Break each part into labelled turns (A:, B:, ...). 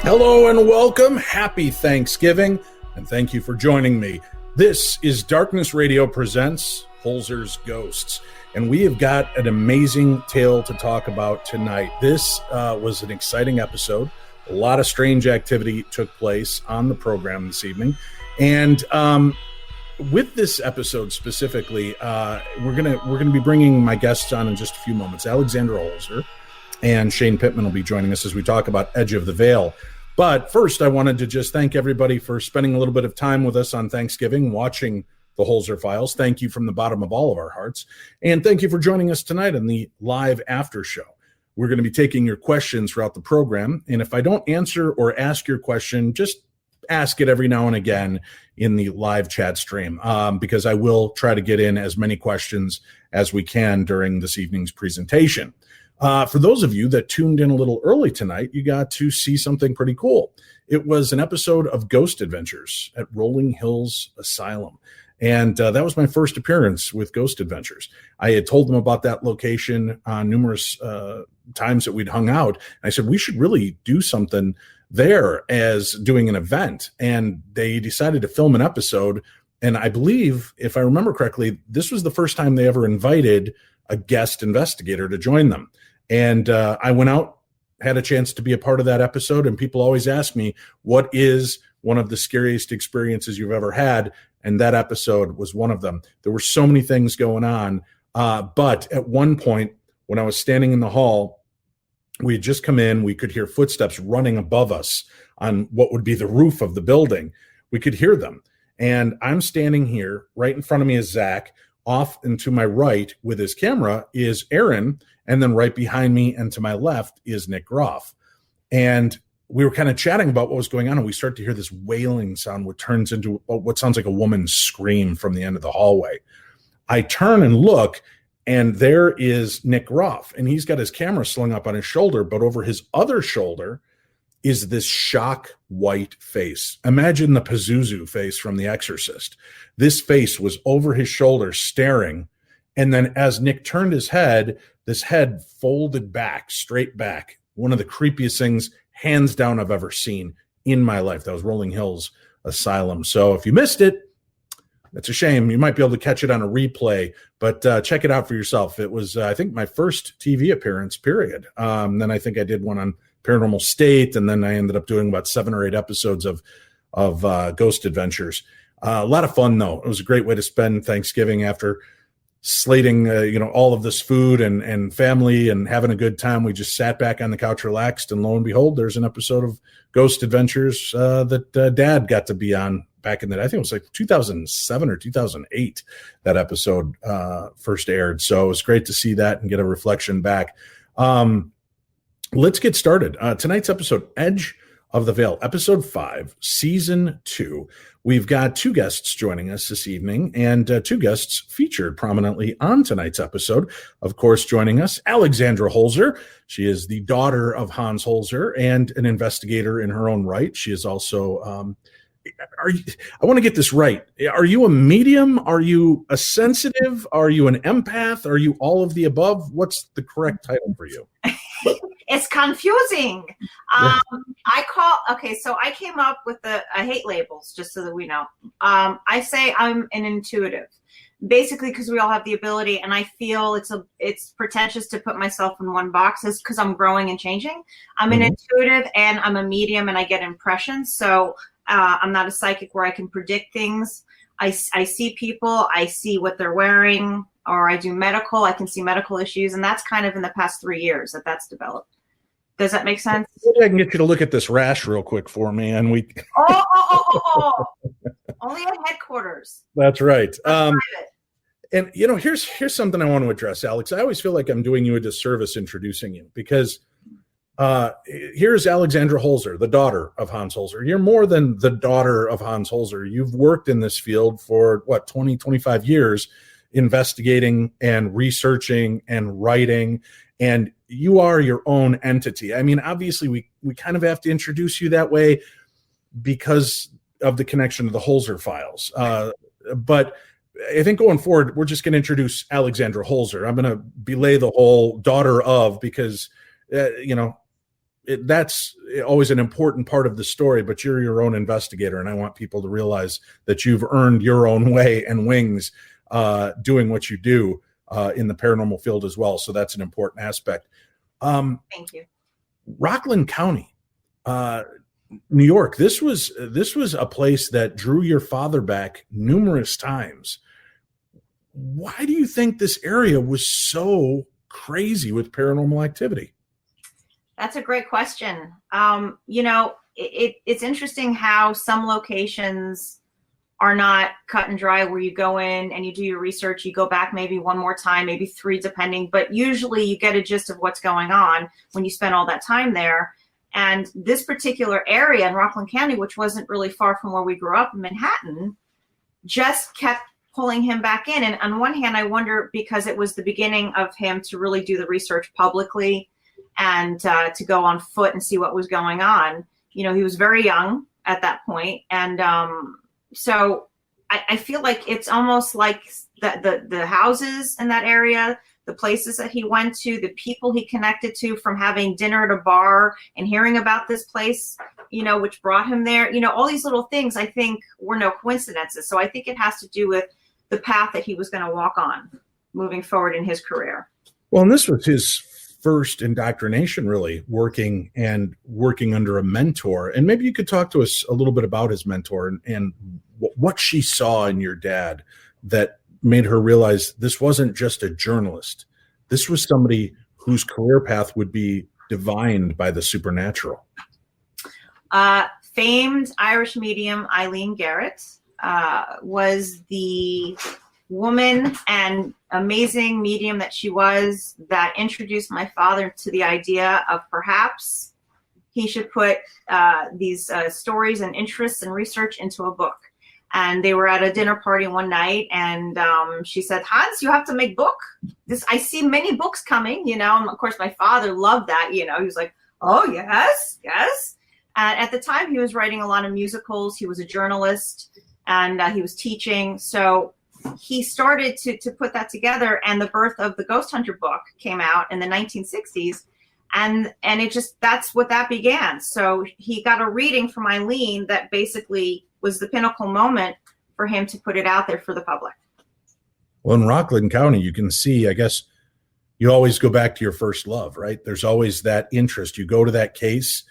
A: Hello and welcome. Happy Thanksgiving, and thank you for joining me. This is Darkness Radio Presents Holzer's Ghosts, and we have got an amazing tale to talk about tonight. This was an exciting episode. A lot of strange activity took place on the program this evening, and with this episode specifically, we're gonna be bringing my guests on in just a few moments. Alexandra Holzer and Shane Pittman will be joining us as we talk about Edge of the Veil. But first, I wanted to just thank everybody for spending a little bit of time with us on Thanksgiving, watching the Holzer Files. Thank you from the bottom of all of our hearts. And thank you for joining us tonight in the live after show. We're going to be taking your questions throughout the program. And if I don't answer or ask your question, just ask it every now and again in the live chat stream, because I will try to get in as many questions as we can during this evening's presentation. For those of you that tuned in a little early tonight, you got to see something pretty cool. It was an episode of Ghost Adventures at Rolling Hills Asylum. And that was my first appearance with Ghost Adventures. I had told them about that location on numerous times that we'd hung out. I said, we should really do something there as doing an event. And they decided to film an episode. And I believe, if I remember correctly, this was the first time they ever invited a guest investigator to join them. And I went out, had a chance to be a part of that episode, and people always ask me, what is one of the scariest experiences you've ever had? And that episode was one of them. There were so many things going on, but at one point, when I was standing in the hall, we had just come in, we could hear footsteps running above us on what would be the roof of the building. We could hear them. And I'm standing here, right in front of me is Zach. Off and to my right with his camera is Aaron, and then right behind me and to my left is Nick Roth. And we were kind of chatting about what was going on, and we start to hear this wailing sound, which turns into what sounds like a woman's scream from the end of the hallway. I turn and look, and there is Nick Roth, and he's got his camera slung up on his shoulder, but over his other shoulder is this shock white face. Imagine the Pazuzu face from The Exorcist. This face was over his shoulder staring. And then as Nick turned his head, this head folded back, straight back. One of the creepiest things, hands down, I've ever seen in my life. That was Rolling Hills Asylum. So if you missed it, that's a shame. You might be able to catch it on a replay, but check it out for yourself. It was, I think, my first TV appearance, period. Then I think I did one on Paranormal State, and then I ended up doing about 7 or 8 episodes of Ghost Adventures. A lot of fun, though. It was a great way to spend Thanksgiving after slating, all of this food and family and having a good time. We just sat back on the couch, relaxed, and lo and behold, there's an episode of Ghost Adventures that Dad got to be on back in the day. I think it was like 2007 or 2008 that episode first aired. So it was great to see that and get a reflection back. Let's get started. Tonight's episode, Edge of the Veil, episode 5, season 2. We've got 2 guests joining us this evening, and 2 guests featured prominently on tonight's episode. Of course, joining us, Alexandra Holzer. She is the daughter of Hans Holzer and an investigator in her own right. She is also, I want to get this right. Are you a medium? Are you a sensitive? Are you an empath? Are you all of the above? What's the correct title for you?
B: It's confusing. So I came up with I hate labels, just so that we know. I say I'm an intuitive, basically because we all have the ability, and I feel it's pretentious to put myself in one box because I'm growing and changing. I'm an intuitive, and I'm a medium, and I get impressions. So I'm not a psychic where I can predict things. I see people, I see what they're wearing, or I do medical. I can see medical issues, and that's kind of in the past 3 years that's developed. Does that make sense?
A: Maybe I can get you to look at this rash real quick for me, and we.
B: Oh! Only at headquarters.
A: That's right. And here's something I want to address, Alex. I always feel like I'm doing you a disservice introducing you, because here's Alexandra Holzer, the daughter of Hans Holzer. You're more than the daughter of Hans Holzer. You've worked in this field for 20, 25 years, investigating and researching and writing, and you are your own entity. I mean, obviously we kind of have to introduce you that way because of the connection to the Holzer Files. But I think going forward, we're just going to introduce Alexandra Holzer. I'm going to belay the whole daughter of, because, that's always an important part of the story, but you're your own investigator. And I want people to realize that you've earned your own way and wings doing what you do in the paranormal field as well. So that's an important aspect.
B: Thank you.
A: Rockland County, New York. This was a place that drew your father back numerous times. Why do you think this area was so crazy with paranormal activity?
B: That's a great question. It's interesting how some locations are not cut and dry, where you go in and you do your research, you go back maybe one more time, maybe three, depending, but usually you get a gist of what's going on when you spend all that time there. And this particular area in Rockland County, which wasn't really far from where we grew up in Manhattan, just kept pulling him back in. And on one hand, I wonder, because it was the beginning of him to really do the research publicly and to go on foot and see what was going on. He was very young at that point. And so I feel like it's almost like the houses in that area, the places that he went to, the people he connected to from having dinner at a bar and hearing about this place, which brought him there. All these little things I think were no coincidences. So I think it has to do with the path that he was going to walk on moving forward in his career.
A: Well, and this was his first indoctrination, really, working under a mentor. And maybe you could talk to us a little bit about his mentor and what she saw in your dad that made her realize this wasn't just a journalist. This was somebody whose career path would be divined by the supernatural.
B: Famed Irish medium Eileen Garrett was the woman and amazing medium that she was that introduced my father to the idea of perhaps he should put these stories and interests and research into a book. And they were at a dinner party one night, and she said, "Hans, you have to make book. I see many books coming, And of course, my father loved that, He was like, "Oh, yes, yes." And at the time, he was writing a lot of musicals. He was a journalist, and he was teaching. So he started to put that together, and the birth of the Ghost Hunter book came out in the 1960s. And that's what that began. So he got a reading from Eileen that basically was the pinnacle moment for him to put it out there for the public.
A: Well, in Rockland County, you can see, I guess, you always go back to your first love, right? There's always that interest. You go to that case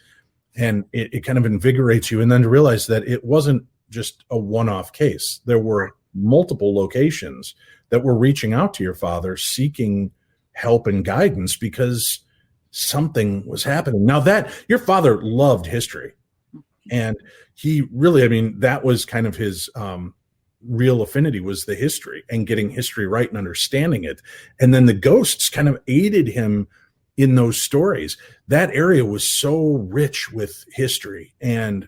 A: and it kind of invigorates you. And then to realize that it wasn't just a one-off case. There were multiple locations that were reaching out to your father, seeking help and guidance because something was happening. Now that your father loved history, and he really, that was kind of his real affinity, was the history and getting history right and understanding it. And then the ghosts kind of aided him in those stories. That area was so rich with history and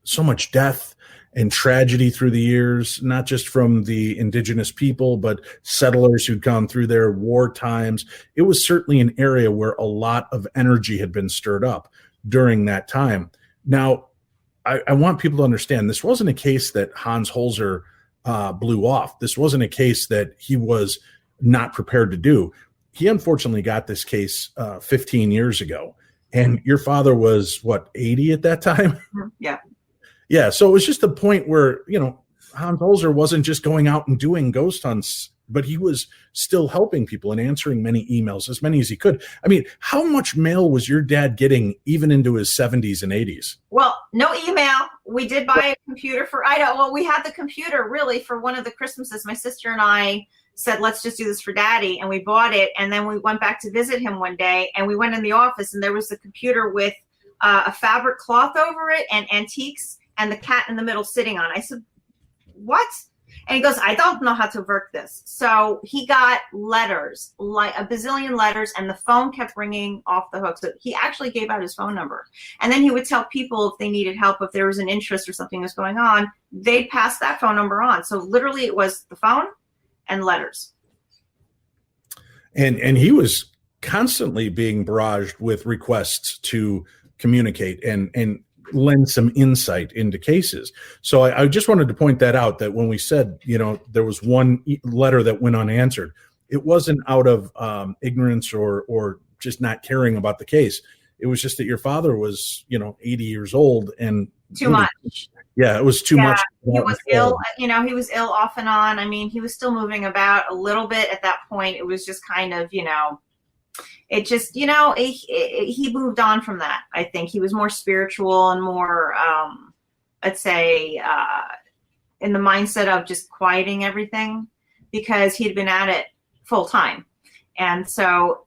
A: so much death and tragedy through the years, not just from the indigenous people, but settlers who'd gone through their war times. It was certainly an area where a lot of energy had been stirred up during that time. Now, I want people to understand this wasn't a case that Hans Holzer blew off. This wasn't a case that he was not prepared to do. He unfortunately got this case 15 years ago. And your father was, 80 at that time?
B: Yeah.
A: Yeah. So it was just a point where, Hans Holzer wasn't just going out and doing ghost hunts, but he was still helping people and answering many emails, as many as he could. How much mail was your dad getting even into his 70s and 80s?
B: Well, no email. We did buy a computer for Ida. Well, we had the computer really for one of the Christmases. My sister and I said, let's just do this for Daddy. And we bought it. And then we went back to visit him one day, and we went in the office, and there was the computer with a fabric cloth over it and antiques and the cat in the middle sitting on it. I said, what? And he goes, I don't know how to work this. So he got letters, like a bazillion letters, and the phone kept ringing off the hook. So he actually gave out his phone number. And then he would tell people if they needed help, if there was an interest or something was going on, they'd pass that phone number on. So literally it was the phone and letters.
A: And he was constantly being barraged with requests to communicate and lend some insight into cases. So I just wanted to point that out, that when we said, there was one letter that went unanswered, it wasn't out of ignorance or just not caring about the case. It was just that your father was, 80 years old and
B: too much.
A: Yeah, it was too much.
B: He was ill. He was ill off and on. I mean, he was still moving about a little bit at that point. It was just kind of, it just, he moved on from that. I think he was more spiritual and more, I'd say, in the mindset of just quieting everything, because he'd been at it full time. And so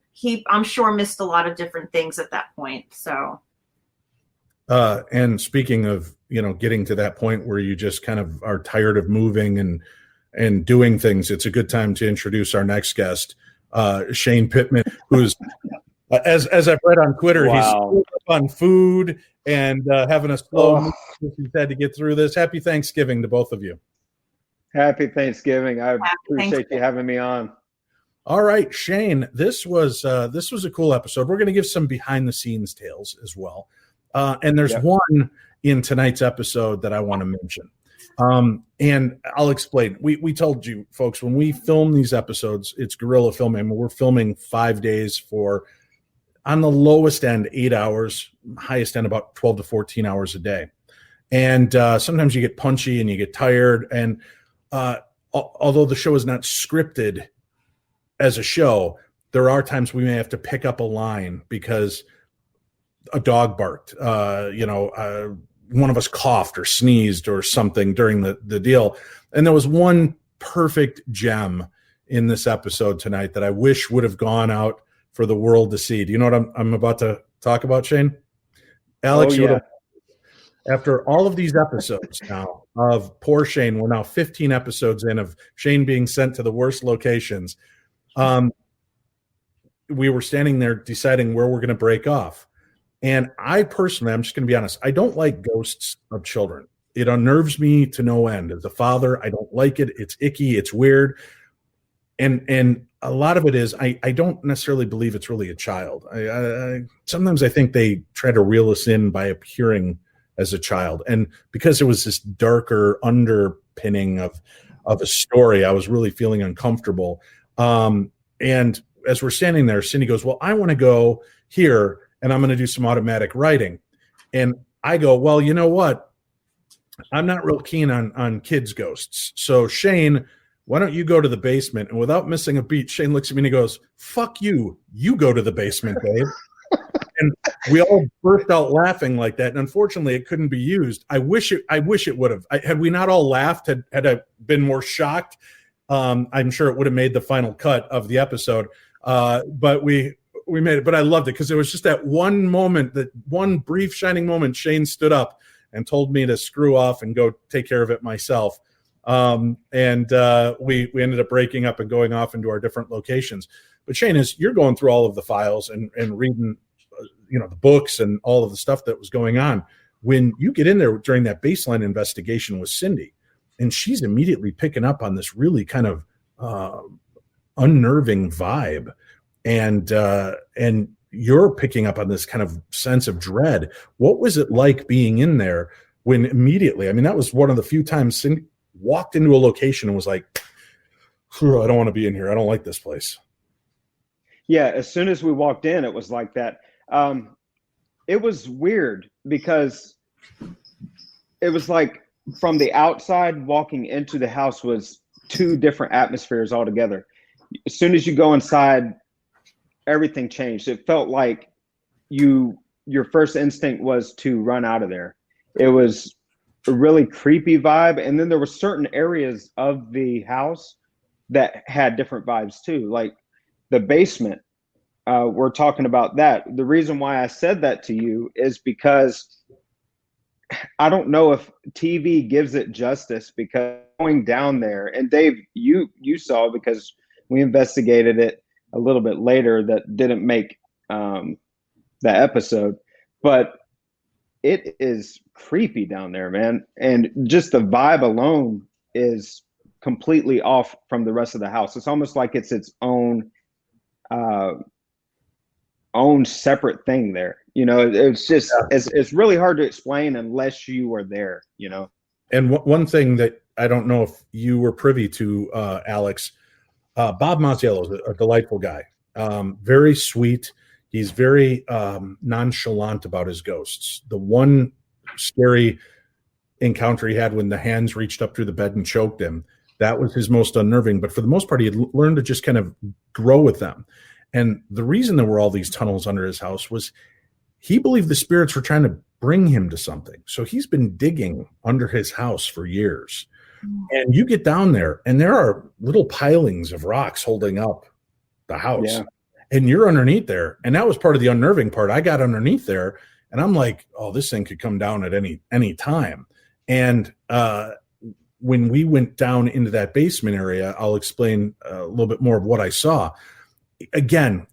B: I'm sure, missed a lot of different things at that point. So.
A: And speaking of, getting to that point where you just kind of are tired of moving and doing things, it's a good time to introduce our next guest, Shane Pittman, who's, as I've read on Twitter, He's up on food and having a slow move. He's had to get through this. Happy Thanksgiving to both of you.
C: Happy Thanksgiving. I appreciate you having me on.
A: All right, Shane, this was a cool episode. We're going to give some behind the scenes tales as well. And there's one in tonight's episode that I want to mention. And I'll explain. We told you folks, when we film these episodes, it's guerrilla filming. We're filming 5 days for, on the lowest end, 8 hours, highest end about 12 to 14 hours a day. And sometimes you get punchy and you get tired. And although the show is not scripted as a show, there are times we may have to pick up a line because a dog barked, one of us coughed or sneezed or something during the deal. And there was one perfect gem in this episode tonight that I wish would have gone out for the world to see. Do you know what I'm about to talk about, Shane? Alex, after all of these episodes now of poor Shane, we're now 15 episodes in of Shane being sent to the worst locations. We were standing there deciding where we're going to break off. And I personally, I'm just going to be honest, I don't like ghosts of children. It unnerves me to no end. As a father, I don't like it. It's icky. It's weird. And a lot of it is, I don't necessarily believe it's really a child. Sometimes I think they try to reel us in by appearing as a child. And because there was this darker underpinning of a story, I was really feeling uncomfortable. And as we're standing there, Cindy goes, well, I want to go here and I'm going to do some automatic writing. And I go, well, you know what? I'm not real keen on kids' ghosts. So Shane, why don't you go to the basement? And without missing a beat, Shane looks at me and he goes, fuck you. You go to the basement, Dave. And we all burst out laughing like that. And unfortunately, it couldn't be used. I wish it would have. Had we not all laughed, had I been more shocked, I'm sure it would have made the final cut of the episode. But we made it. But I loved it because there was just that one moment, that one brief shining moment. Shane stood up and told me to screw off and go take care of it myself. And we ended up breaking up and going off into our different locations. But Shane, as you're going through all of the files and reading, the books and all of the stuff that was going on, when you get in there during that baseline investigation with Cindy, and she's immediately picking up on this really kind of unnerving vibe, and you're picking up on this kind of sense of dread. What was it like being in there when immediately, I mean, that was one of the few times Cindy walked into a location and was like, I don't want to be in here. I don't like this place.
C: Yeah, as soon as we walked in, it was like that. It was weird because it was like from the outside, walking into the house was two different atmospheres altogether. As soon as you go inside, everything changed. It felt like your first instinct was to run out of there. It was a really creepy vibe. And then there were certain areas of the house that had different vibes too, like the basement. We're talking about that. The reason why I said that to you is because I don't know if TV gives it justice, because going down there, and Dave, you saw, because we investigated it a little bit later, that didn't make the episode, but it is creepy down there, man. And just the vibe alone is completely off from the rest of the house. It's almost like it's its own separate thing there. It's just, it's really hard to explain unless you are there,
A: And one thing that I don't know if you were privy to, Alex, Bob Mazziello is a delightful guy. Very sweet. He's very nonchalant about his ghosts. The one scary encounter he had when the hands reached up through the bed and choked him, that was his most unnerving. But for the most part, he had learned to just kind of grow with them. And the reason there were all these tunnels under his house was he believed the spirits were trying to bring him to something. So he's been digging under his house for years. And you get down there, and there are little pilings of rocks holding up the house. Yeah. And you're underneath there. And that was part of the unnerving part. I got underneath there, and I'm like, oh, this thing could come down at any time. And when we went down into that basement area, I'll explain a little bit more of what I saw. Again,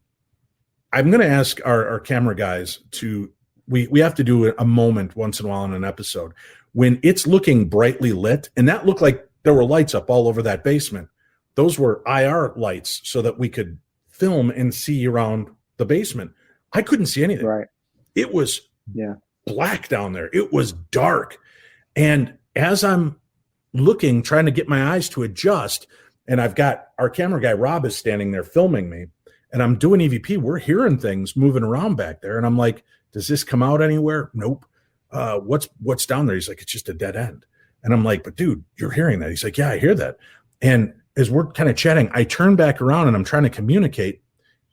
A: I'm going to ask our camera guys to, we have to do a moment once in a while in an episode when it's looking brightly lit, and that looked like there were lights up all over that basement. Those were IR lights so that we could film and see around the basement. I couldn't see anything.
C: Right.
A: It was black down there. It was dark. And as I'm looking, trying to get my eyes to adjust, and I've got our camera guy, Rob, is standing there filming me, and I'm doing EVP. We're hearing things moving around back there. And I'm like, does this come out anywhere? Nope. What's down there? He's like, it's just a dead end. And I'm like, but dude, you're hearing that? He's like, yeah, I hear that. And as we're kind of chatting, I turn back around and I'm trying to communicate.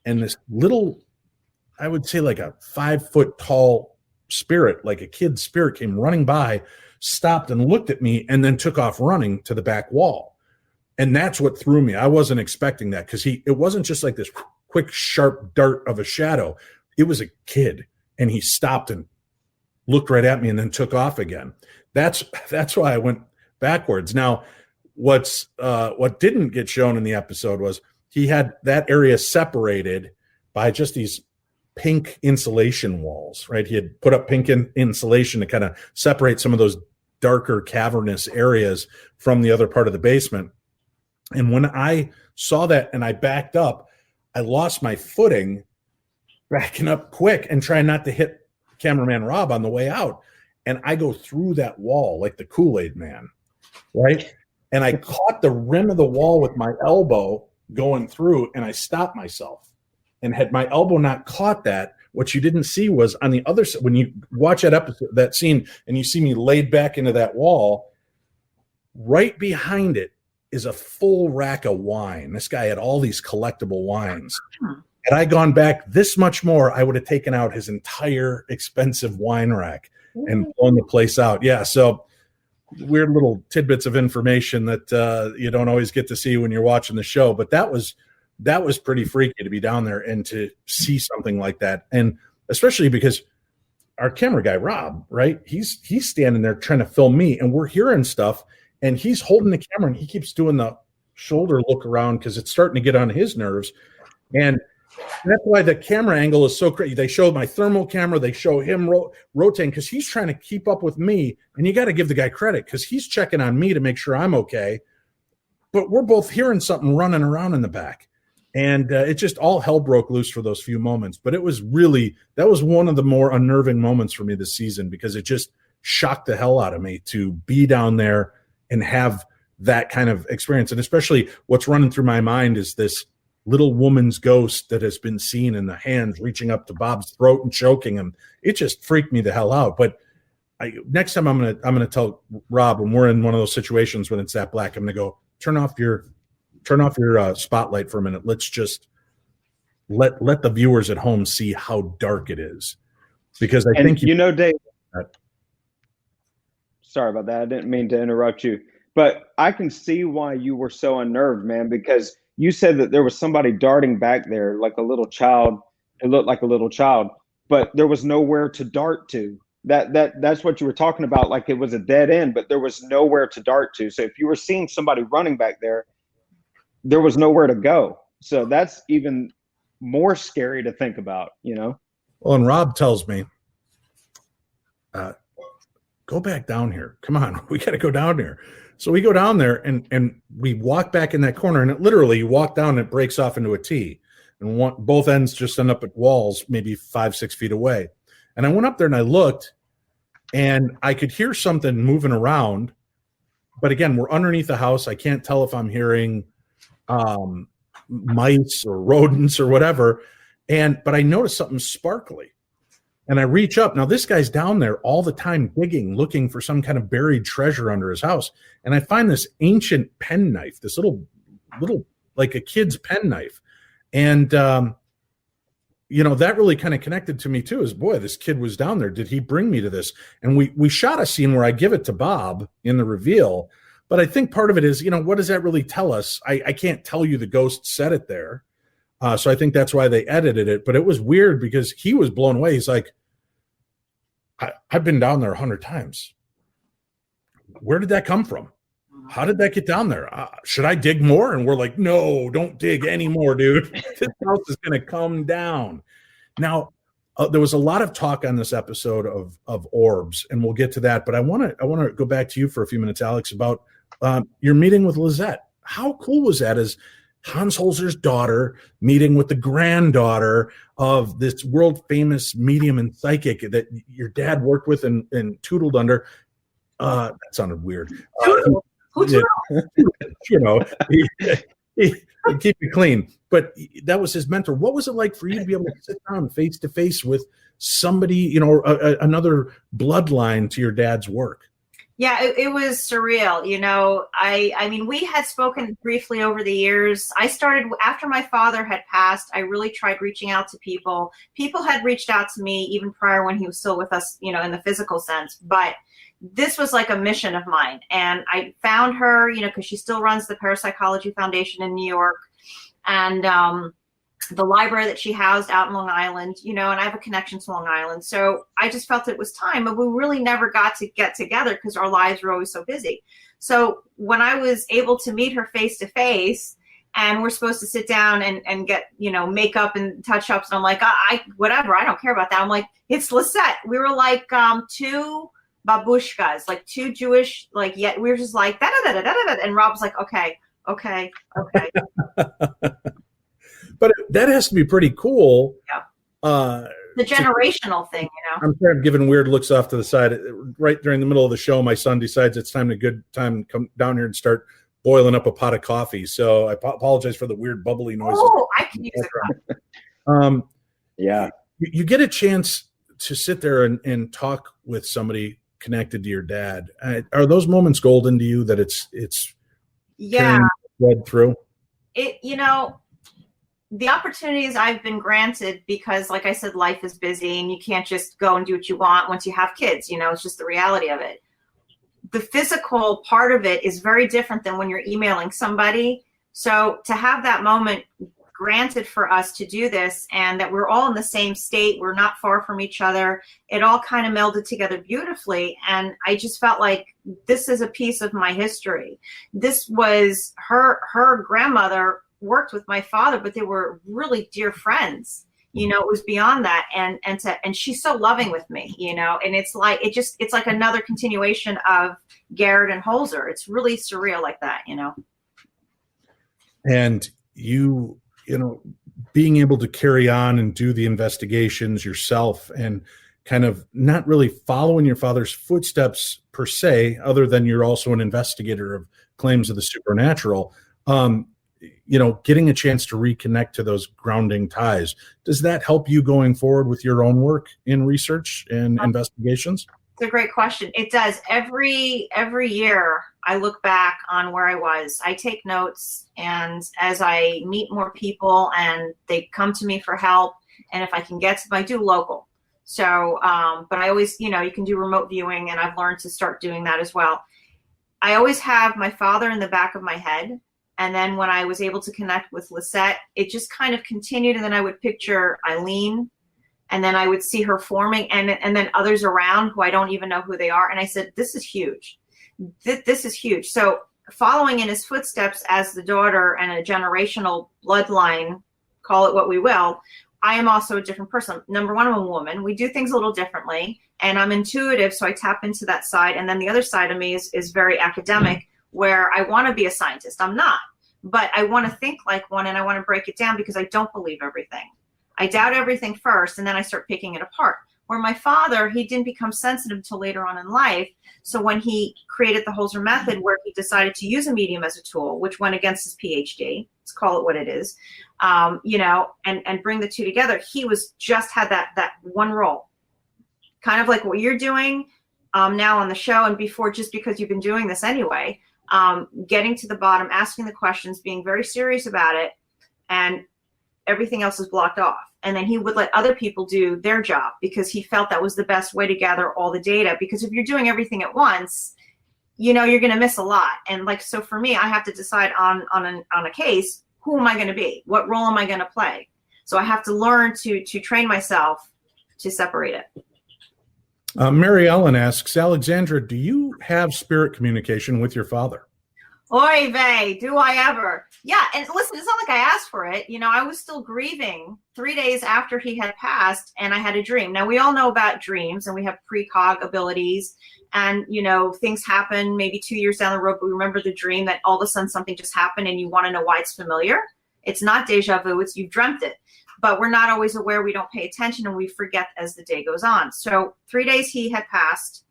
A: And this little, I would say like a 5 foot tall spirit, like a kid's spirit, came running by, stopped and looked at me, and then took off running to the back wall. And that's what threw me. I wasn't expecting that, because it wasn't just like this quick, sharp dart of a shadow. It was a kid, and he stopped and looked right at me and then took off again. That's why I went backwards. Now, what didn't get shown in the episode was he had that area separated by just these pink insulation walls, right? He had put up pink insulation to kind of separate some of those darker cavernous areas from the other part of the basement. And when I saw that and I backed up, I lost my footing, backing up quick and trying not to hit cameraman Rob on the way out. And I go through that wall like the Kool-Aid man, right? And I caught the rim of the wall with my elbow going through, and I stopped myself. And had my elbow not caught that, what you didn't see was on the other side, when you watch that episode, that scene, and you see me laid back into that wall, right behind it is a full rack of wine. This guy had all these collectible wines. Had I gone back this much more, I would have taken out his entire expensive wine rack and blown the place out. Yeah, so weird little tidbits of information that you don't always get to see when you're watching the show. But that was pretty freaky to be down there and to see something like that. And especially because our camera guy, Rob, right, he's standing there trying to film me, and we're hearing stuff, and he's holding the camera, and he keeps doing the shoulder look around because it's starting to get on his nerves. And that's why the camera angle is so crazy. They show my thermal camera. They show him rotating because he's trying to keep up with me. And you got to give the guy credit because he's checking on me to make sure I'm okay. But we're both hearing something running around in the back. And it just all hell broke loose for those few moments. But it was really, that was one of the more unnerving moments for me this season, because it just shocked the hell out of me to be down there and have that kind of experience. And especially what's running through my mind is this little woman's ghost that has been seen in the hands reaching up to Bob's throat and choking him. It just freaked me the hell out. But next time I'm gonna tell Rob, when we're in one of those situations when it's that black, I'm gonna go, turn off your spotlight for a minute. Let's just let the viewers at home see how dark it is, because I think
C: Dave. Sorry about that. I didn't mean to interrupt you, but I can see why you were so unnerved, man, because you said that there was somebody darting back there like a little child. It looked like a little child, but there was nowhere to dart to. That's what you were talking about. Like it was a dead end, but there was nowhere to dart to. So if you were seeing somebody running back there, there was nowhere to go. So that's even more scary to think about, you know?
A: Well, and Rob tells me, go back down here. Come on, we got to go down here. So we go down there and we walk back in that corner, and it literally, you walk down and it breaks off into a T, and both ends just end up at walls maybe 5-6 feet away. And I went up there and I looked, and I could hear something moving around. But again, we're underneath the house. I can't tell if I'm hearing mice or rodents or whatever. But I noticed something sparkly. And I reach up. Now, this guy's down there all the time digging, looking for some kind of buried treasure under his house. And I find this ancient penknife, this little, like a kid's penknife. And, you know, that really kind of connected to me too, is, boy, this kid was down there. Did he bring me to this? And we shot a scene where I give it to Bob in the reveal. But I think part of it is, you know, what does that really tell us? I can't tell you the ghost set it there. So I think that's why they edited it. But it was weird because he was blown away. He's like, I've been down there 100 times. Where did that come from? How did that get down there? Should I dig more? And we're like, no, don't dig anymore, dude. This house is going to come down. Now, there was a lot of talk on this episode of orbs, and we'll get to that. But I want to go back to you for a few minutes, Alex, about your meeting with Lizette. How cool was that? As Hans Holzer's daughter meeting with the granddaughter of this world famous medium and psychic that your dad worked with and tootled under. That sounded weird. You know, he keep it clean. But that was his mentor. What was it like for you to be able to sit down face to face with somebody, you know, another bloodline to your dad's work?
B: Yeah, it was surreal. You know, I mean, we had spoken briefly over the years. I started after my father had passed. I really tried reaching out to people. People had reached out to me even prior when he was still with us, you know, in the physical sense. But this was like a mission of mine. And I found her, you know, because she still runs the Parapsychology Foundation in New York. And the library that she housed out in Long Island, you know, and I have a connection to Long Island. So I just felt it was time, but we really never got to get together because our lives were always so busy. So when I was able to meet her face to face, and we're supposed to sit down and get, you know, makeup and touch ups, and I'm like, whatever, I don't care about that. I'm like, it's Lisette. We were like two babushkas, like two Jewish, like, yet we were just like, da-da-da-da-da-da. And Rob's like, okay.
A: But that has to be pretty cool.
B: Yeah. The generational thing, you know.
A: I'm kind of giving weird looks off to the side. Right during the middle of the show, my son decides it's time to come down here and start boiling up a pot of coffee. So I apologize for the weird bubbly noises.
B: Oh, I can use it.
C: Yeah.
A: You get a chance to sit there and talk with somebody connected to your dad. Are those moments golden to you, that it's read through?
B: It, you know, the opportunities I've been granted, because like I said, life is busy and you can't just go and do what you want once you have kids, you know, it's just the reality of it. The physical part of it is very different than when you're emailing somebody. So to have that moment granted for us to do this, and that we're all in the same state, we're not far from each other, it all kind of melded together beautifully. And I just felt like this is a piece of my history. This was her grandmother worked with my father, but they were really dear friends. You know, it was beyond that. And she's so loving with me, you know, and it's like another continuation of Garrett and Holzer. It's really surreal like that, you know.
A: And you know, being able to carry on and do the investigations yourself and kind of not really following your father's footsteps per se, other than you're also an investigator of claims of the supernatural. You know, getting a chance to reconnect to those grounding ties. Does that help you going forward with your own work in research and investigations?
B: It's a great question. It does. Every year I look back on where I was. I take notes, and as I meet more people and they come to me for help, and if I can get to them, I do local. So, but I always, you know, you can do remote viewing, and I've learned to start doing that as well. I always have my father in the back of my head. And then when I was able to connect with Lisette, it just kind of continued. And then I would picture Eileen, and then I would see her forming, and then others around who I don't even know who they are. And I said, this is huge. This is huge. So following in his footsteps as the daughter and a generational bloodline, call it what we will, I am also a different person. Number one, I'm a woman. We do things a little differently, and I'm intuitive. So I tap into that side. And then the other side of me is very academic, where I want to be a scientist. I'm not. But I want to think like one, and I want to break it down because I don't believe everything. I doubt everything first, and then I start picking it apart. Where my father, he didn't become sensitive until later on in life. So when he created the Holzer method, where he decided to use a medium as a tool, which went against his PhD, let's call it what it is, and bring the two together. He was just had that one role, kind of like what you're doing now on the show, and before, just because you've been doing this anyway, getting to the bottom, asking the questions, being very serious about it, and everything else is blocked off. And then he would let other people do their job because he felt that was the best way to gather all the data. Because if you're doing everything at once, you're going to miss a lot. And so for me, I have to decide on a case, who am I going to be? What role am I going to play? So I have to learn to train myself to separate it.
A: Mary Ellen asks, Alexandra, do you have spirit communication with your father?
B: Oy vey, do I ever? Yeah, and listen, it's not like I asked for it. I was still grieving 3 days after he had passed, and I had a dream. Now, we all know about dreams, and we have precog abilities, and, things happen maybe 2 years down the road, but we remember the dream that all of a sudden something just happened, and you want to know why it's familiar. It's not deja vu, it's you've dreamt it. But we're not always aware, we don't pay attention, and we forget as the day goes on. So 3 days he had passed,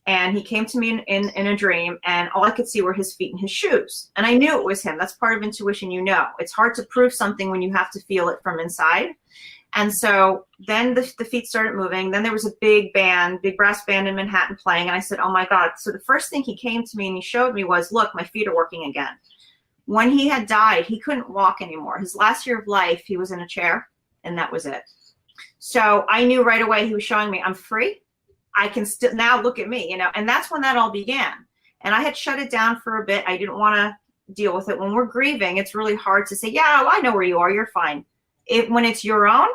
B: and he came to me in a dream, and all I could see were his feet and his shoes. And I knew it was him. That's part of intuition, It's hard to prove something when you have to feel it from inside. And so then the feet started moving. Then there was a big brass band in Manhattan playing. And I said, oh, my God. So the first thing he came to me and he showed me was, look, my feet are working again. When he had died, he couldn't walk anymore. His last year of life, he was in a chair, and that was it. So I knew right away he was showing me I'm free. I can still now look at me, and that's when that all began. And I had shut it down for a bit. I didn't want to deal with it. When we're grieving, it's really hard to say, yeah, well, I know where you are. You're fine. When it's your own,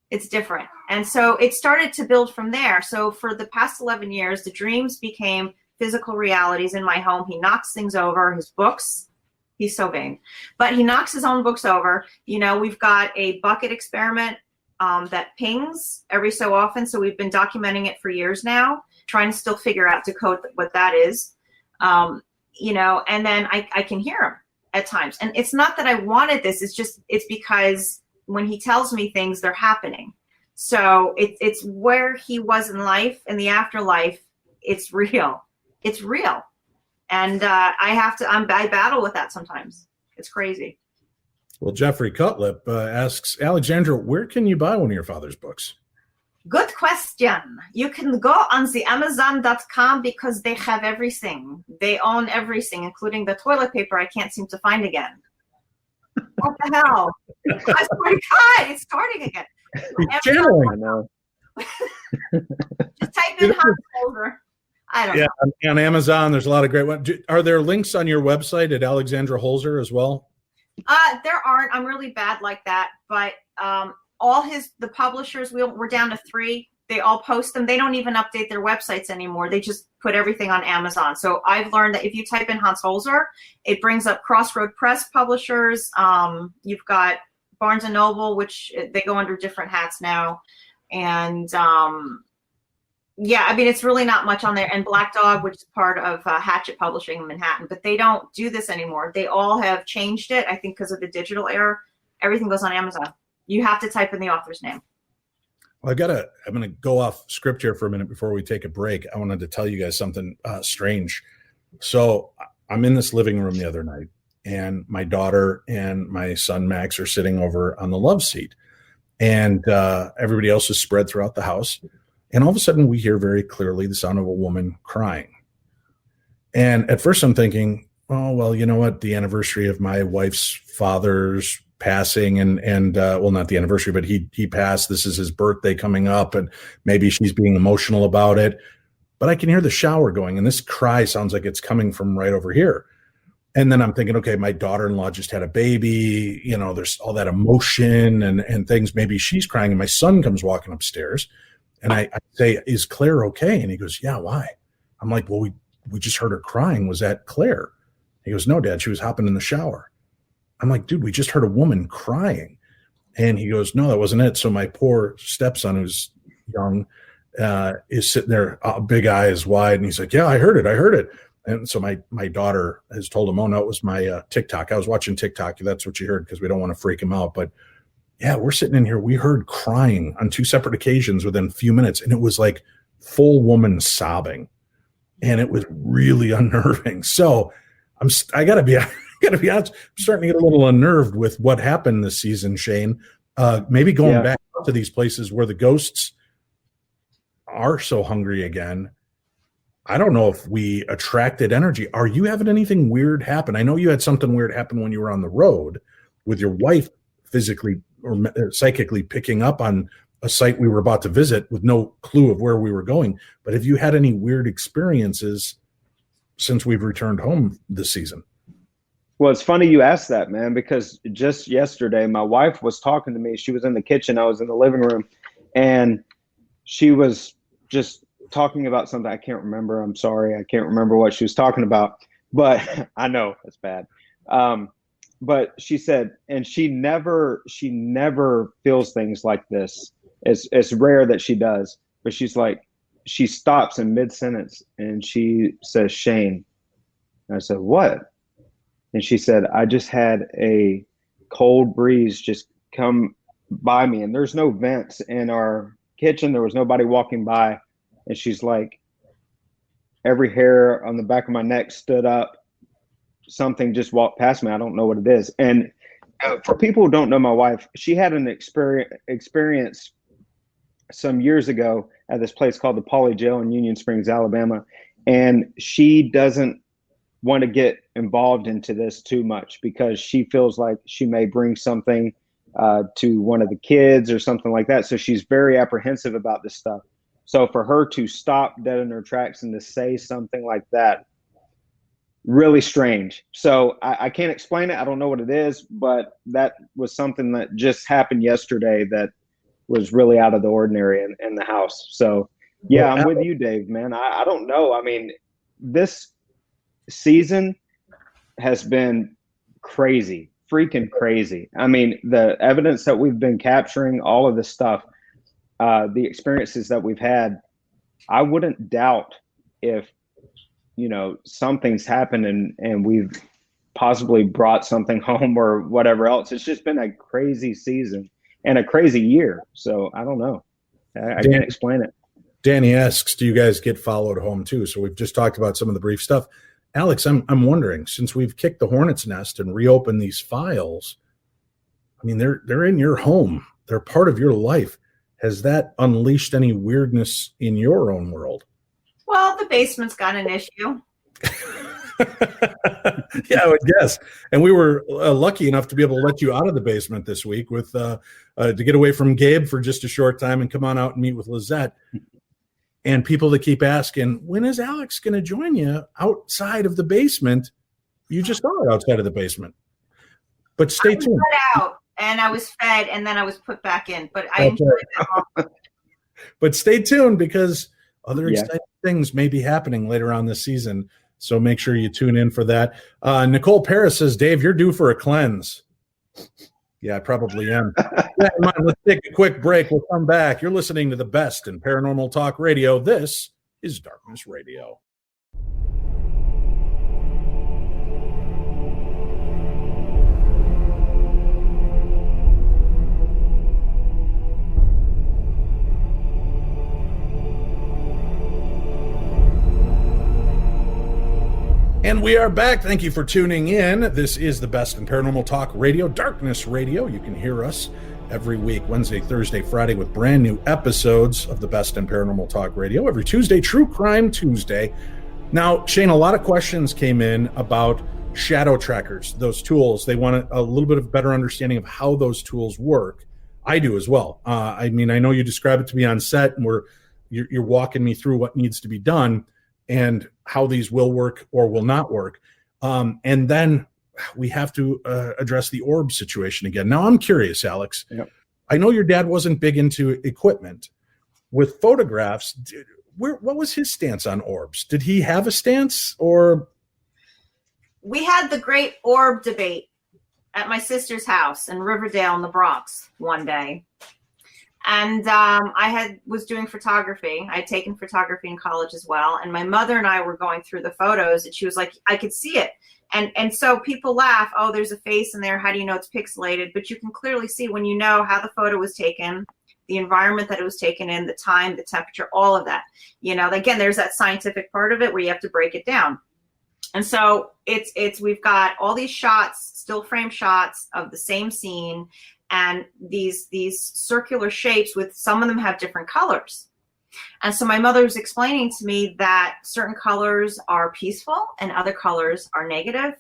B: it's different. And so it started to build from there. So for the past 11 years, the dreams became physical realities in my home. He knocks things over, his books. He's so vain, but he knocks his own books over. We've got a bucket experiment that pings every so often. So we've been documenting it for years now, trying to still figure out, decode what that is, and then I can hear him at times. And it's not that I wanted this. It's because when he tells me things, they're happening. So it's where he was in life, in the afterlife. It's real. It's real. And I battle with that sometimes. It's crazy.
A: Well, Jeffrey Cutlip asks, Alexandra, where can you buy one of your father's books?
B: Good question. You can go on the Amazon.com because they have everything. They own everything, including the toilet paper I can't seem to find again. What the hell? I swear to God, it's starting again.
A: Channeling. I know.
B: Just type in Hans Holzer. I don't know.
A: On Amazon, there's a lot of great ones. Are there links on your website at Alexandra Holzer as well?
B: There aren't. I'm really bad like that. But all the publishers, we're down to 3. They all post them. They don't even update their websites anymore. They just put everything on Amazon. So I've learned that if you type in Hans Holzer, it brings up Crossroad Press publishers. You've got Barnes & Noble, which they go under different hats now. And it's really not much on there. And Black Dog, which is part of Hatchet Publishing in Manhattan. But they don't do this anymore. They all have changed it, I think, because of the digital era. Everything goes on Amazon. You have to type in the author's name.
A: Well, I'm going to go off script here for a minute before we take a break. I wanted to tell you guys something strange. So I'm in this living room the other night, and my daughter and my son, Max, are sitting over on the love seat. And everybody else is spread throughout the house. And all of a sudden, we hear very clearly the sound of a woman crying. And at first I'm thinking, oh, well, you know what? The anniversary of my wife's father's passing and well, not the anniversary, but he passed. This is his birthday coming up, and maybe she's being emotional about it. But I can hear the shower going, and this cry sounds like it's coming from right over here. And then I'm thinking, okay, my daughter-in-law just had a baby. There's all that emotion and things. Maybe she's crying, and my son comes walking upstairs. And I say, is Claire okay? And he goes, yeah, why? I'm like, well, we just heard her crying. Was that Claire? He goes, no, Dad, she was hopping in the shower. I'm like, dude, we just heard a woman crying. And he goes, no, that wasn't it. So my poor stepson, who's young, is sitting there, big eyes wide. And he's like, yeah, I heard it. And so my daughter has told him, oh, no, it was my TikTok. I was watching TikTok. That's what you heard, because we don't want to freak him out. But yeah, we're sitting in here. We heard crying on 2 separate occasions within a few minutes. And it was like full woman sobbing. And it was really unnerving. So I gotta be got to be honest, I'm starting to get a little unnerved with what happened this season, Shane. Maybe going back to these places where the ghosts are so hungry again. I don't know if we attracted energy. Are you having anything weird happen? I know you had something weird happen when you were on the road with your wife physically or psychically picking up on a site we were about to visit with no clue of where we were going. But have you had any weird experiences since we've returned home this season?
C: Well, it's funny you asked that, man, because just yesterday, my wife was talking to me. She was in the kitchen. I was in the living room, and she was just talking about something I can't remember. I'm sorry. I can't remember what she was talking about, but I know that's bad. But she said, and she never feels things like this. It's rare that she does, but she's like, she stops in mid-sentence and she says, Shane. And I said, what? And she said, I just had a cold breeze just come by me, and there's no vents in our kitchen. There was nobody walking by. And she's like, every hair on the back of my neck stood up. Something just walked past me. I don't know what it is. And for people who don't know my wife, she had an experience some years ago at this place called the Poly Jail in Union Springs, Alabama. And she doesn't want to get involved into this too much because she feels like she may bring something to one of the kids or something like that. So she's very apprehensive about this stuff. So for her to stop dead in her tracks and to say something like that, really strange. So I can't explain it. I don't know what it is, but that was something that just happened yesterday that was really out of the ordinary in the house. So yeah, I'm with you, Dave, man. I don't know. I mean, this season has been crazy, freaking crazy. I mean, the evidence that we've been capturing, all of this stuff, the experiences that we've had, I wouldn't doubt if, something's happened and we've possibly brought something home or whatever else. It's just been a crazy season and a crazy year. So I don't know. I can't explain it.
A: Danny asks, do you guys get followed home too? So we've just talked about some of the brief stuff. Alex, I'm wondering, since we've kicked the hornet's nest and reopened these files, I mean, they're in your home. They're part of your life. Has that unleashed any weirdness in your own world?
B: Well, the basement's got an issue.
A: Yeah, I would guess. And we were lucky enough to be able to let you out of the basement this week with to get away from Gabe for just a short time and come on out and meet with Lizette. And people that keep asking, when is Alex going to join you outside of the basement? You just are outside of the basement. But stay tuned.
B: Out, and I was fed, and then I was put back in. But I enjoyed that.
A: But stay tuned because other exciting things may be happening later on this season. So make sure you tune in for that. Nicole Paris says, Dave, you're due for a cleanse. Yeah, I probably am. Let's take a quick break. We'll come back. You're listening to the best in paranormal talk radio. This is Darkness Radio. And we are back. Thank you for tuning in. This is the best in paranormal talk radio, Darkness Radio. You can hear us every week, Wednesday, Thursday, Friday, with brand new episodes of the best in paranormal talk radio. Every Tuesday, True Crime Tuesday. Now, Shane, a lot of questions came in about shadow trackers, those tools. They want a little bit of better understanding of how those tools work. I do as well. I mean, I know you describe it to me on set, and you're walking me through what needs to be done and how these will work or will not work. And then we have to address the orb situation again. Now, I'm curious, Alex.
C: Yep.
A: I know your dad wasn't big into equipment. With photographs, what was his stance on orbs? Did he have a stance or?
B: We had the great orb debate at my sister's house in Riverdale in the Bronx one day. And I was doing photography. I had taken photography in college as well. And my mother and I were going through the photos, and she was like, I could see it. And so people laugh, oh, there's a face in there. How do you know it's pixelated? But you can clearly see when you know how the photo was taken, the environment that it was taken in, the time, the temperature, all of that. Again, there's that scientific part of it where you have to break it down. And so we've got all these shots, still frame shots of the same scene, and these circular shapes with some of them have different colors. And so my mother was explaining to me that certain colors are peaceful and other colors are negative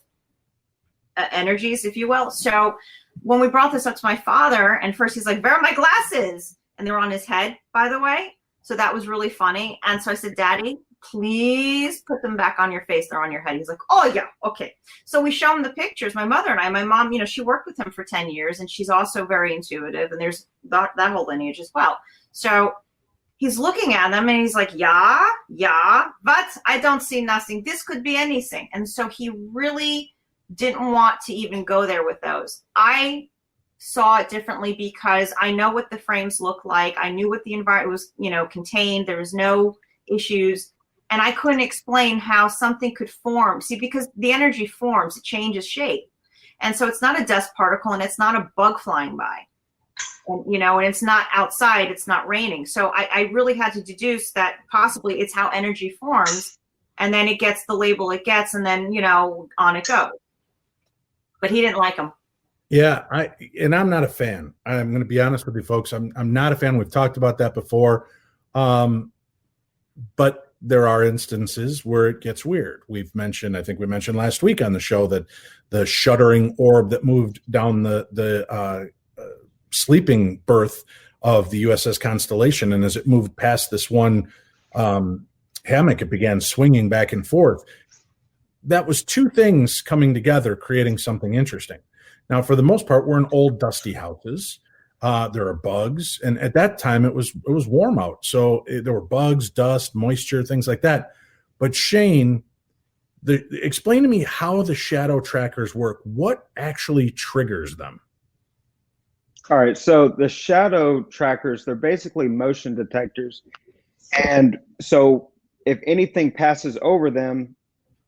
B: energies, if you will. So when we brought this up to my father, and first he's like, "Where are my glasses?" And they were on his head, by the way. So that was really funny. And so I said, "Daddy, please put them back on your face. They're on your head." He's like, "Oh yeah, okay." So we show him the pictures, my mother and I. My mom, she worked with him for 10 years and she's also very intuitive, and there's that whole lineage as well. So he's looking at them and he's like, yeah, but I don't see nothing. This could be anything. And so he really didn't want to even go there with those. I saw it differently because I know what the frames look like. I knew what the environment was, contained. There was no issues. And I couldn't explain how something could form. See, because the energy forms, it changes shape. And so it's not a dust particle and it's not a bug flying by. And, and it's not outside, it's not raining. So I really had to deduce that possibly it's how energy forms, and then it gets the label it gets, and then, on it goes. But he didn't like them.
A: Yeah, I'm not a fan. I'm going to be honest with you folks. I'm not a fan. We've talked about that before. But there are instances where it gets weird. I think we mentioned last week on the show that the shuddering orb that moved down the sleeping berth of the USS Constellation, and as it moved past this one hammock, it began swinging back and forth. That was two things coming together, creating something interesting. Now, for the most part, we're in old, dusty houses. There are bugs, and at that time, it was warm out, so there were bugs, dust, moisture, things like that. But Shane, explain to me how the shadow trackers work. What actually triggers them?
C: All right, so the shadow trackers, they're basically motion detectors, and so if anything passes over them,